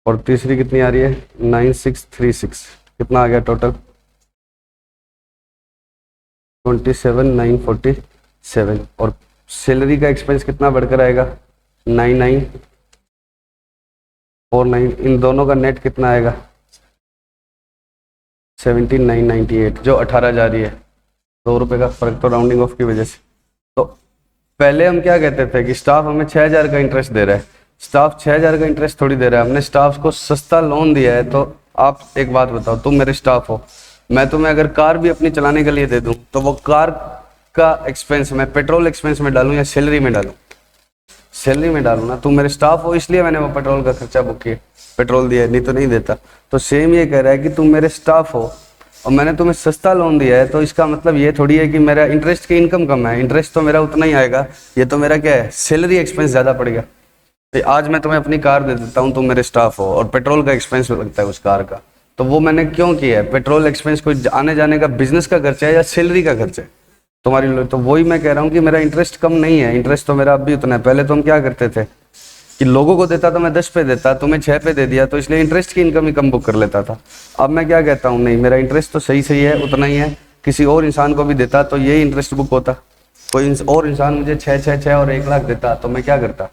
और तीसरी कितनी आ रही है, 9,636, कितना आ गया टोटल, 27,947। और सैलरी का एक्सपेंस कितना बढ़कर आएगा, 9,949। इन दोनों का नेट कितना आएगा, 17,998, जो 18 जा रही है, 2 रुपये का फर्क तो राउंडिंग ऑफ की वजह से। तो पहले हम क्या कहते थे कि स्टाफ हमें 6,000 का इंटरेस्ट दे रहा है, स्टाफ 6,000 का इंटरेस्ट थोड़ी दे रहा है, हमने स्टाफ को सस्ता लोन दिया है। तो आप एक बात बताओ, तुम मेरे स्टाफ हो, मैं तुम्हें अगर कार भी अपनी चलाने के लिए दे दूं, तो वो कार का एक्सपेंस मैं पेट्रोल एक्सपेंस में डालूं या सैलरी में डालूं, सैलरी में डालूं ना। तुम मेरे स्टाफ हो, इसलिए मैंने वो पेट्रोल का खर्चा बुक किया, पेट्रोल दिया, नहीं तो नहीं देता। तो सेम ये कह रहा है कि तुम मेरे स्टाफ हो और मैंने तुम्हें सस्ता लोन दिया है, तो इसका मतलब ये थोड़ी है कि मेरा इंटरेस्ट की इनकम कम है, इंटरेस्ट तो मेरा उतना ही आएगा, ये तो मेरा क्या है, सैलरी एक्सपेंस ज़्यादा पड़ेगा। तो आज मैं तुम्हें अपनी कार दे देता हूँ, तुम मेरे स्टाफ हो, और पेट्रोल का एक्सपेंस लगता है उस कार का, तो वो मैंने क्यों किया है, पेट्रोल एक्सपेंस कोई आने जाने का बिजनेस का खर्चा है या सैलरी का खर्चा है तुम्हारी। तो वही मैं कह रहा हूँ कि मेरा इंटरेस्ट कम नहीं है, इंटरेस्ट तो मेरा अब भी उतना है। पहले तो हम क्या करते थे कि लोगों को देता तो मैं 10 पे देता, तुम्हें 6 पे दे दिया, तो इसलिए इंटरेस्ट की इनकम ही कम बुक कर लेता था। अब मैं क्या कहता हूँ, नहीं, मेरा इंटरेस्ट तो सही सही है, उतना ही है, किसी और इंसान को भी देता तो यही इंटरेस्ट बुक होता। कोई और इंसान मुझे 6 और 1 लाख देता, तो मैं क्या करता,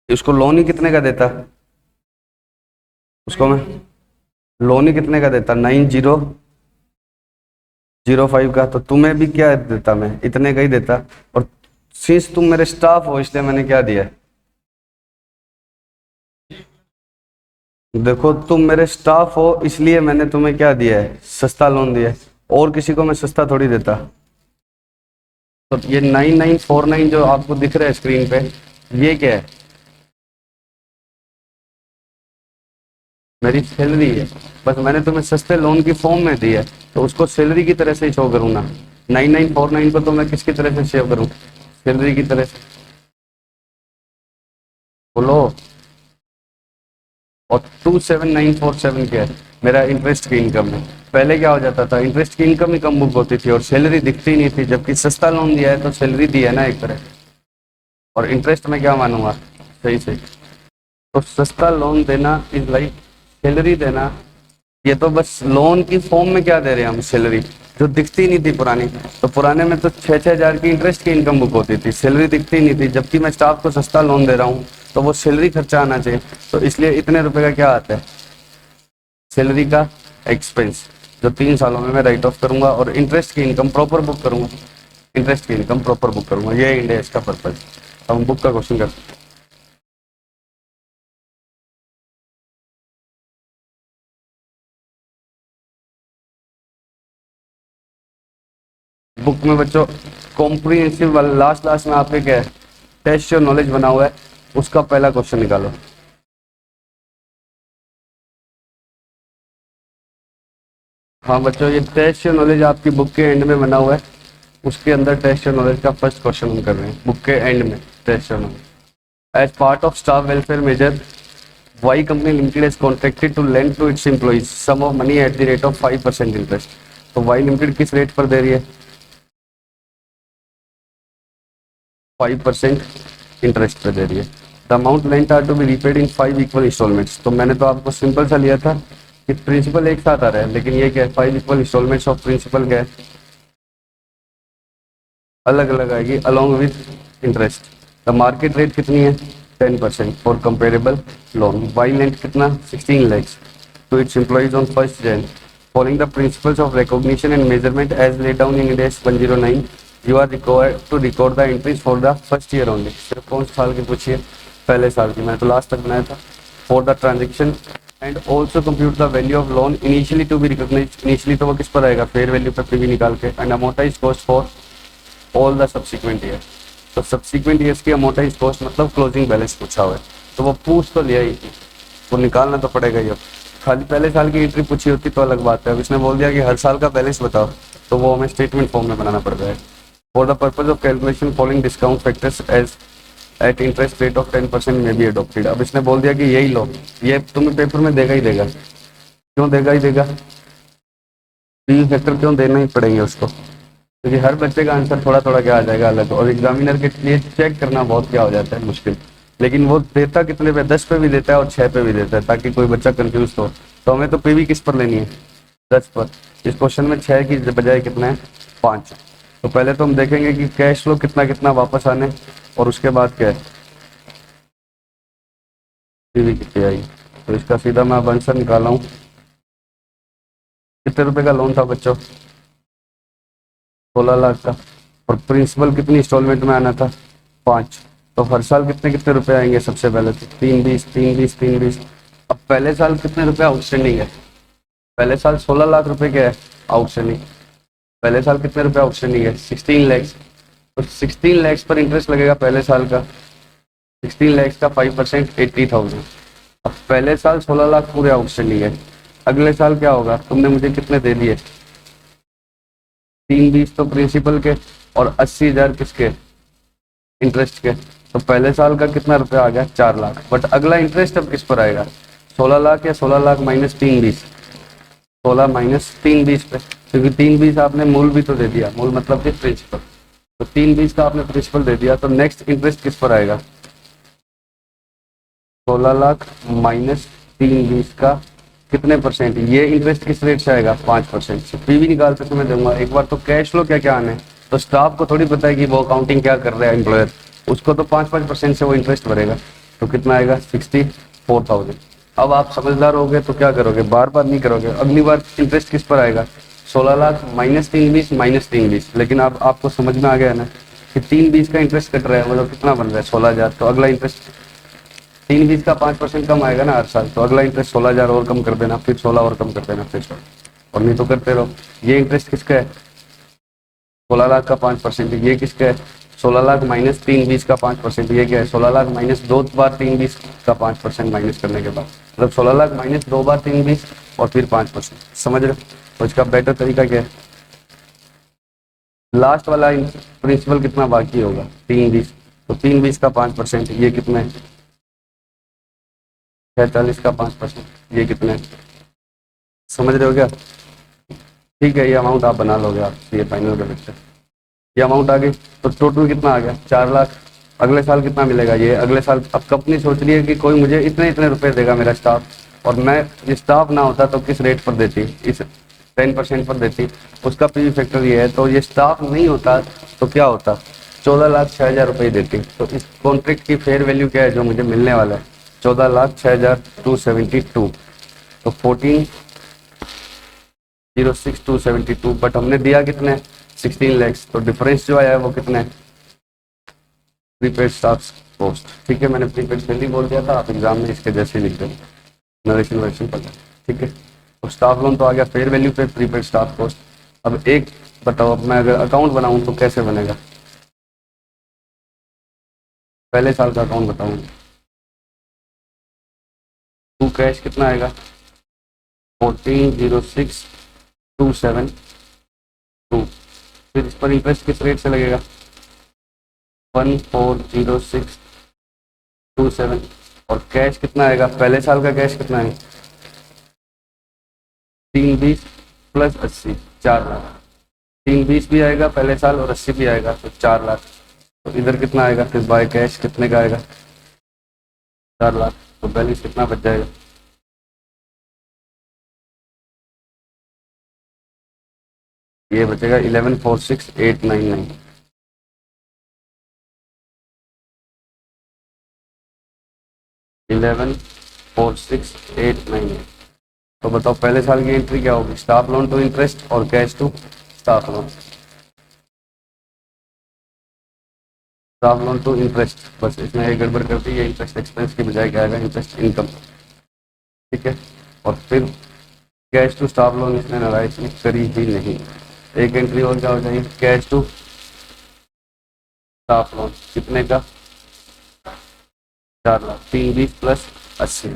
उसको लोन ही कितने का देता, उसको मैं लोन ही कितने का देता, 9,005 का। तो तुम्हें भी क्या देता, मैं इतने का ही देता। और सिंस तुम मेरे स्टाफ हो, इसलिए मैंने क्या दिया है, देखो तुम मेरे स्टाफ हो इसलिए मैंने तुम्हें क्या दिया है, सस्ता लोन दिया है, और किसी को मैं सस्ता थोड़ी देता। तो ये 9,949 जो आपको दिख रहा है स्क्रीन पे, ये क्या है, मेरी सैलरी है। बस मैंने तुम्हें सस्ते लोन की फॉर्म में दी है, तो उसको सैलरी की तरह से ही शो करूँ ना। 9,949 को तो मैं किसकी तरह से शो करूँ, सैलरी की तरह से, बोलो। और 27,947 क्या है, मेरा इंटरेस्ट की इनकम है। पहले क्या हो जाता था, इंटरेस्ट की इनकम ही कम बुक होती थी और सैलरी दिखती नहीं थी, जबकि सस्ता लोन दिया है तो सैलरी दी है ना एक तरह। और इंटरेस्ट में क्या मानूंगा, सही सही। तो सस्ता लोन देना इज लाइक सैलरी देना। ये तो बस लोन की फॉर्म में क्या दे रहे हैं हम, सैलरी, जो दिखती नहीं थी पुरानी। तो पुराने में तो 6,000 की इंटरेस्ट की इनकम बुक होती थी, सैलरी दिखती नहीं थी, जबकि मैं स्टाफ को सस्ता लोन दे रहा हूँ, तो वो सैलरी खर्चा आना चाहिए। तो इसलिए इतने रुपए का क्या आता है, सैलरी का एक्सपेंस, जो 3 सालों में मैं राइट ऑफ करूंगा, और इंटरेस्ट की इनकम प्रॉपर बुक करूंगा, इंटरेस्ट की इनकम प्रॉपर बुक करूंगा। ये इंडिया इसका पर्पज। हम बुक का क्वेश्चन करते हैं। बुक में बच्चों कॉम्प्रिहेंसिव वाला लास्ट लास्ट में आपके क्या है, टेस्ट योर नॉलेज बना हुआ है, उसका पहला क्वेश्चन निकालो। हाँ बच्चों, ये टेस्ट योर नॉलेज आपकी बुक के एंड में बना हुआ है, उसके अंदर टेस्ट योर नॉलेज का फर्स्ट क्वेश्चन हम कर रहे हैं, बुक के एंड में test your knowledge. As part of staff welfare measure, Y company limited is contracted to lend to its employees some of money at the rate of 5% interest. तो Y limited किस rate पर दे रही है? 5% interest पे दे रही है। The amount lent are to be repaid in 5 equal instalments. तो मैंने तो आपको सिंपल सा लिया था कि प्रिंसिपल एक साथ आ रहा है, लेकिन ये क्या है, 5 इक्वल इंस्टॉलमेंट्स ऑफ प्रिंसिपल क्या है, अलग अलग आएगी along with interest. The market rate कितनी है? 10% for comparable loan. Why lent कितना? 16 lakhs to its employees on 1st Jan। Following the principles of recognition and measurement as laid down in Ind AS 109, you are required to record the entries for the first year only. सिर्फ कौन से साल की पूछिए? पहले साल की। मैंने तो लास्ट तक बनाया था। For the transaction and also compute the value of loan initially to be recognize. Initially तो वो किस पर आएगा? फेयर वैल्यू पर पीवी निकाल के। And amortise cost for all the subsequent year. तो सब्सिक्वेंट ईयर्स की अमोर्टाइज कॉस्ट मतलब क्लोजिंग बैलेंस पूछा हुआ है, तो वो पूछ तो लिया ही, वो निकालना तो पड़ेगा ही। खाली पहले साल की एंट्री पूछी होती तो अलग बात है। अब इसने बोल दिया कि हर साल का बैलेंस बताओ, तो वो हमें स्टेटमेंट फॉर्म में बनाना पड़ जाएगा। For the purpose of calculation following discount factors as at interest rate of 10% में बी अडोप्टेड। अब इसने बोल दिया कि यही लो, ये तुम्हें पेपर में देगा ही देगा। क्यों देगा ही देगा? पी फैक्टर क्यों देना ही पड़ेंगे उसको, क्योंकि हर बच्चे का आंसर थोड़ा थोड़ा क्या आ जाएगा अलग, और एग्जामिनर के लिए चेक करना बहुत क्या हो जाता है मुश्किल। लेकिन वो देता कितने पे? 10 पे भी देता है और 6 पे भी देता है, ताकि कोई बच्चा कंफ्यूज हो। तो हमें तो पीवी किस पर लेनी है? 10 पर। इस क्वेश्चन में 6 की बजाय कितना है? 5। तो पहले तो हम देखेंगे कि कैश फ्लो कितना कितना वापस आने, और उसके बाद क्या है, पीवी कितनी आई। तो इसका सीधा मैं अब आंसर निकाला हूँ। कितने रुपए का लोन था बच्चों? 16 लाख का। और प्रिंसिपल कितनी इंस्टॉलमेंट में आना था? 5। तो हर साल कितने कितने रुपए आएंगे? सबसे पहले तो 3 20 3 20 3 20। अब पहले साल कितने रुपए आउटस्टैंडिंग है? पहले साल 16 लाख रुपए क्या है आउटस्टैंडिंग? पहले साल कितने रुपए आउटस्टैंडिंग है? 16 लैक्स। तो 16 लैक्स पर इंटरेस्ट लगेगा पहले साल का। 16 लैक्स का 5% 80,000। अब पहले साल 16 लाख पूरे आउटस्टैंडिंग है। अगले साल क्या होगा? तुमने मुझे कितने दे दिए? 3 20 तो प्रिंसिपल के, और 80,000 किसके? इंटरेस्ट के। तो पहले साल का कितना रुपया आ गया? 4 लाख। बट अगला इंटरेस्ट अब किस पर आएगा? 16 लाख या 16 लाख माइनस 3 20? 16 माइनस 3 20 पे, क्योंकि 3 20 आपने मूल भी तो दे दिया, मूल मतलब कि प्रिंसिपल। तो 3 20 का आपने प्रिंसिपल दे दिया, तो नेक्स्ट इंटरेस्ट किस पर आएगा? 16 लाख माइनस 3 20 का कितने परसेंट? ये इंटरेस्ट किस रेट से आएगा? 5% से। पीवी निकालते समय दूंगा एक बार। तो कैश फ्लो क्या क्या आने, तो स्टाफ को थोड़ी पता है कि वो अकाउंटिंग क्या कर रहा है एम्प्लॉयर, उसको तो 5% से वो इंटरेस्ट भरेगा। तो कितना आएगा? 64,000। अब आप समझदार हो गए तो क्या करोगे, बार बार नहीं करोगे। अगली बार इंटरेस्ट किस पर आएगा? 16 लाख माइनस 3 20 माइनस 3 20। लेकिन अब आपको समझ में आ गया ना कि 3 20 का इंटरेस्ट कट रहा है, मतलब कितना बन रहा है? 16,000। तो अगला इंटरेस्ट 3 20 का 5% कम आएगा ना हर साल, तो अगला इंटरेस्ट 16,000 और कम कर देना, फिर 16 और कम कर देना, फिर 16, और नहीं तो करते रहो। ये इंटरेस्ट किसका है? 16 लाख का 5%। ये किसका है? 16 लाख माइनस 3 20 का 5%। ये क्या है? 16 लाख माइनस 2 बार 3 20 का 5% माइनस करने के बाद, मतलब 16 लाख माइनस 2 बार 3 20 और फिर 5%। समझ रहे हो? तो इसका बेटर तरीका क्या है? लास्ट वाला प्रिंसिपल कितना बाकी होगा? 3 20। तो 3 20 का 5%, ये कितना है? 46 का 5%, ये कितना है? समझ रहे हो क्या? ठीक है, ये अमाउंट आप बना लोगे, आप ये फाइनल कर सकते हैं। ये अमाउंट आ गई, तो टोटल कितना आ गया? 4 लाख। अगले साल कितना मिलेगा? ये अगले साल। अब कंपनी सोच रही है कि कोई मुझे इतने इतने रुपए देगा मेरा स्टाफ, और मैं ये स्टाफ ना होता तो किस रेट पर देती? इस 10% पर देती। उसका पीवी फैक्टर ये है, तो ये स्टाफ नहीं होता तो क्या होता? 14,06,000 रुपये देती। तो इस कॉन्ट्रैक्ट की फेयर वैल्यू क्या है जो मुझे मिलने वाला है? 14,06,272। तो 14,06,272, बट हमने दिया कितने? 16 लैक्स। तो डिफरेंस जो आया है वो कितने? Prepaid staff cost. ठीक है, मैंने प्रीपेड पहले ही बोल दिया था, आप एग्जाम में इसके जैसे लिख देंगे, नरेशन वर्शन पता। ठीक है, तो स्टाफ लोन तो आ गया फेयर वैल्यू पे, प्रीपेड स्टाफ कॉस्ट। अब एक बताओ, अब मैं अगर अकाउंट बनाऊं तो कैसे बनेगा? पहले साल का अकाउंट बताऊं, टू कैश कितना आएगा? 14,06 272। फिर इस पर इंटरेस्ट किस रेट से लगेगा? 140627। और कैश कितना आएगा? पहले साल का कैश कितना है? 320 प्लस 80, 4 लाख। 320 भी आएगा पहले साल और 80 भी आएगा, तो 4 लाख। तो इधर कितना आएगा फिर बाय कैश? कितने का आएगा? 4 लाख। तो बैलेंस कितना बच जाएगा? ये बचेगा 11,46,899। 11,46,899। तो बताओ पहले साल की एंट्री क्या होगी? स्टाफ लोन टू इंटरेस्ट और cash to staff loan. Staff loan to interest, बस इसमें एक गड़बड़ कर दी, ये इंटरेस्ट एक्सपेंस की बजाय क्या आएगा? Interest income. ठीक है। और फिर कैश टू स्टाफ लोन इसने नाराज करी ही नहीं। एक एंट्री और क्या हो जाएगी? कैश टू स्टाफ लोन कितने का? 4 लाख। 320 प्लस 80।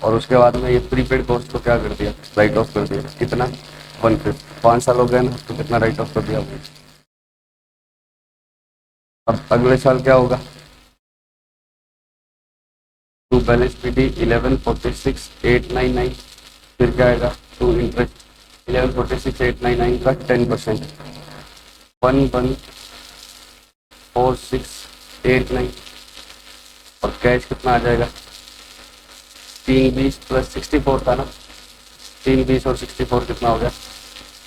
और उसके बाद में ये प्रीपेड कॉस्ट को क्या कर दिया? राइट ऑफ कर दिया। कितना? 150। 5 साल हो गए ना, तो कितना राइट ऑफ कर दिया? अब अगले साल क्या होगा? To balance PT 11,46,899। फिर क्या आएगा? टू इंटरेस्ट 11,46,899 का 10%, 11,46,899। और कैश कितना आ जाएगा? 320 प्लस 64 था ना, 320 और 64 कितना हो गया?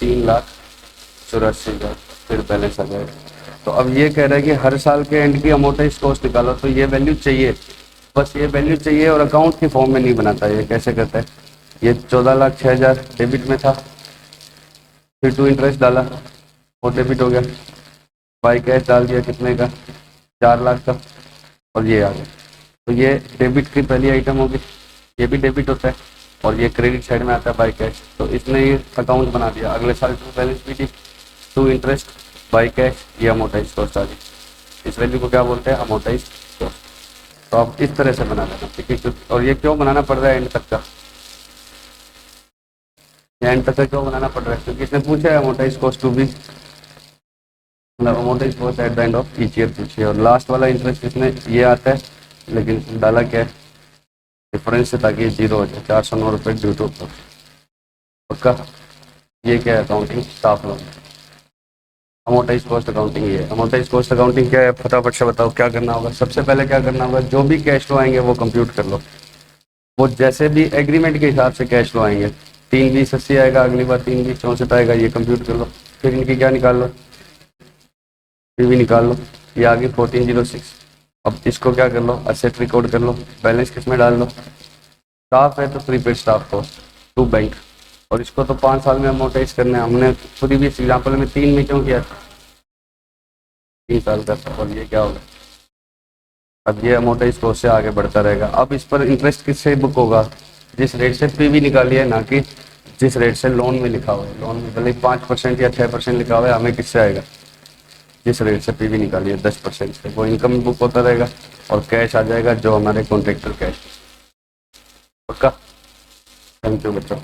3,84,000। फिर बैलेंस आ जाएगा। तो अब ये कह रहा है कि हर साल के एंड की अमोर्टाइज कॉस्ट निकालो, तो ये वैल्यू चाहिए, बस ये वैल्यू चाहिए, और अकाउंट के फॉर्म में नहीं बनाता। ये कैसे करता है? ये 14,06,000 डेबिट में था, फिर टू इंटरेस्ट डाला, वो डेबिट हो गया। बाई कैश डाल दिया, कितने का? 4 लाख का, और ये आ गया। तो ये डेबिट की पहली आइटम होगी, ये भी डेबिट होता है, और ये क्रेडिट साइड में आता है बाई कैश। तो इसने ये अकाउंट बना दिया। अगले साल to balance PT, to interest, by cash, ये अमोर्टाइज कॉस्ट आ गई। इस वैल्यू को क्या बोलते हैं? Amortise cost. तो आप इस तरह से बना देना, ठीक है। और ये क्यों बनाना पड़ रहा है एंड तक का? एंड तक का क्यों बनाना पड़ रहा है? क्योंकि इसने पूछा है अमोर्टाइज कॉस्ट टू बी, मतलब amortise cost at the end of each year पूछिए। और लास्ट वाला इंटरेस्ट इसमें ये आता है, लेकिन डाला क्या है? डिफरेंस से, ताकि 0 हो जाए। 409 रुपये ड्यू टू पक्का। ये क्या है? Accounting staff loan. Amortise cost accounting ये है। अमोर्टाइज कॉस्ट अकाउंटिंग क्या है? फटाफट से बताओ क्या करना होगा। सबसे पहले क्या करना होगा? जो भी कैश फ्लो आएंगे वो कंप्यूट कर लो, वो जैसे भी एग्रीमेंट के हिसाब से कैश फ्लो आएंगे। 3,20,80 आएगा, अगली बार 3,20,64 आएगा, ये कंप्यूट कर लो। फिर इनकी क्या निकाल लो? पीवी निकाल लो। ये आगे 1406। अब इसको क्या कर लो? असेट रिकॉर्ड कर लो। बैलेंस किस में डाल लो? स्टाफ है तो prepaid staff cost to bank, और इसको तो 5 साल में अमोर्टाइज करना है। हमने प्रीवियस एग्जाम्पल में 3 में क्यों किया था? 3 साल का था। और ये क्या होगा? अब ये अमोर्टाइज कॉस्ट से आगे बढ़ता रहेगा। अब इस पर इंटरेस्ट किससे बुक होगा? जिस रेट से पीवी निकाली है, ना कि जिस रेट से लोन में लिखा हुआ है। लोन में भले 5% या 6% लिखा हुआ है, हमें किससे आएगा? जिस रेट से पीवी निकाली है 10% से, वो इनकम बुक होता रहेगा, और कैश आ जाएगा जो हमारे कॉन्ट्रेक्टर कैश। पक्का। थैंक यू बच्चों।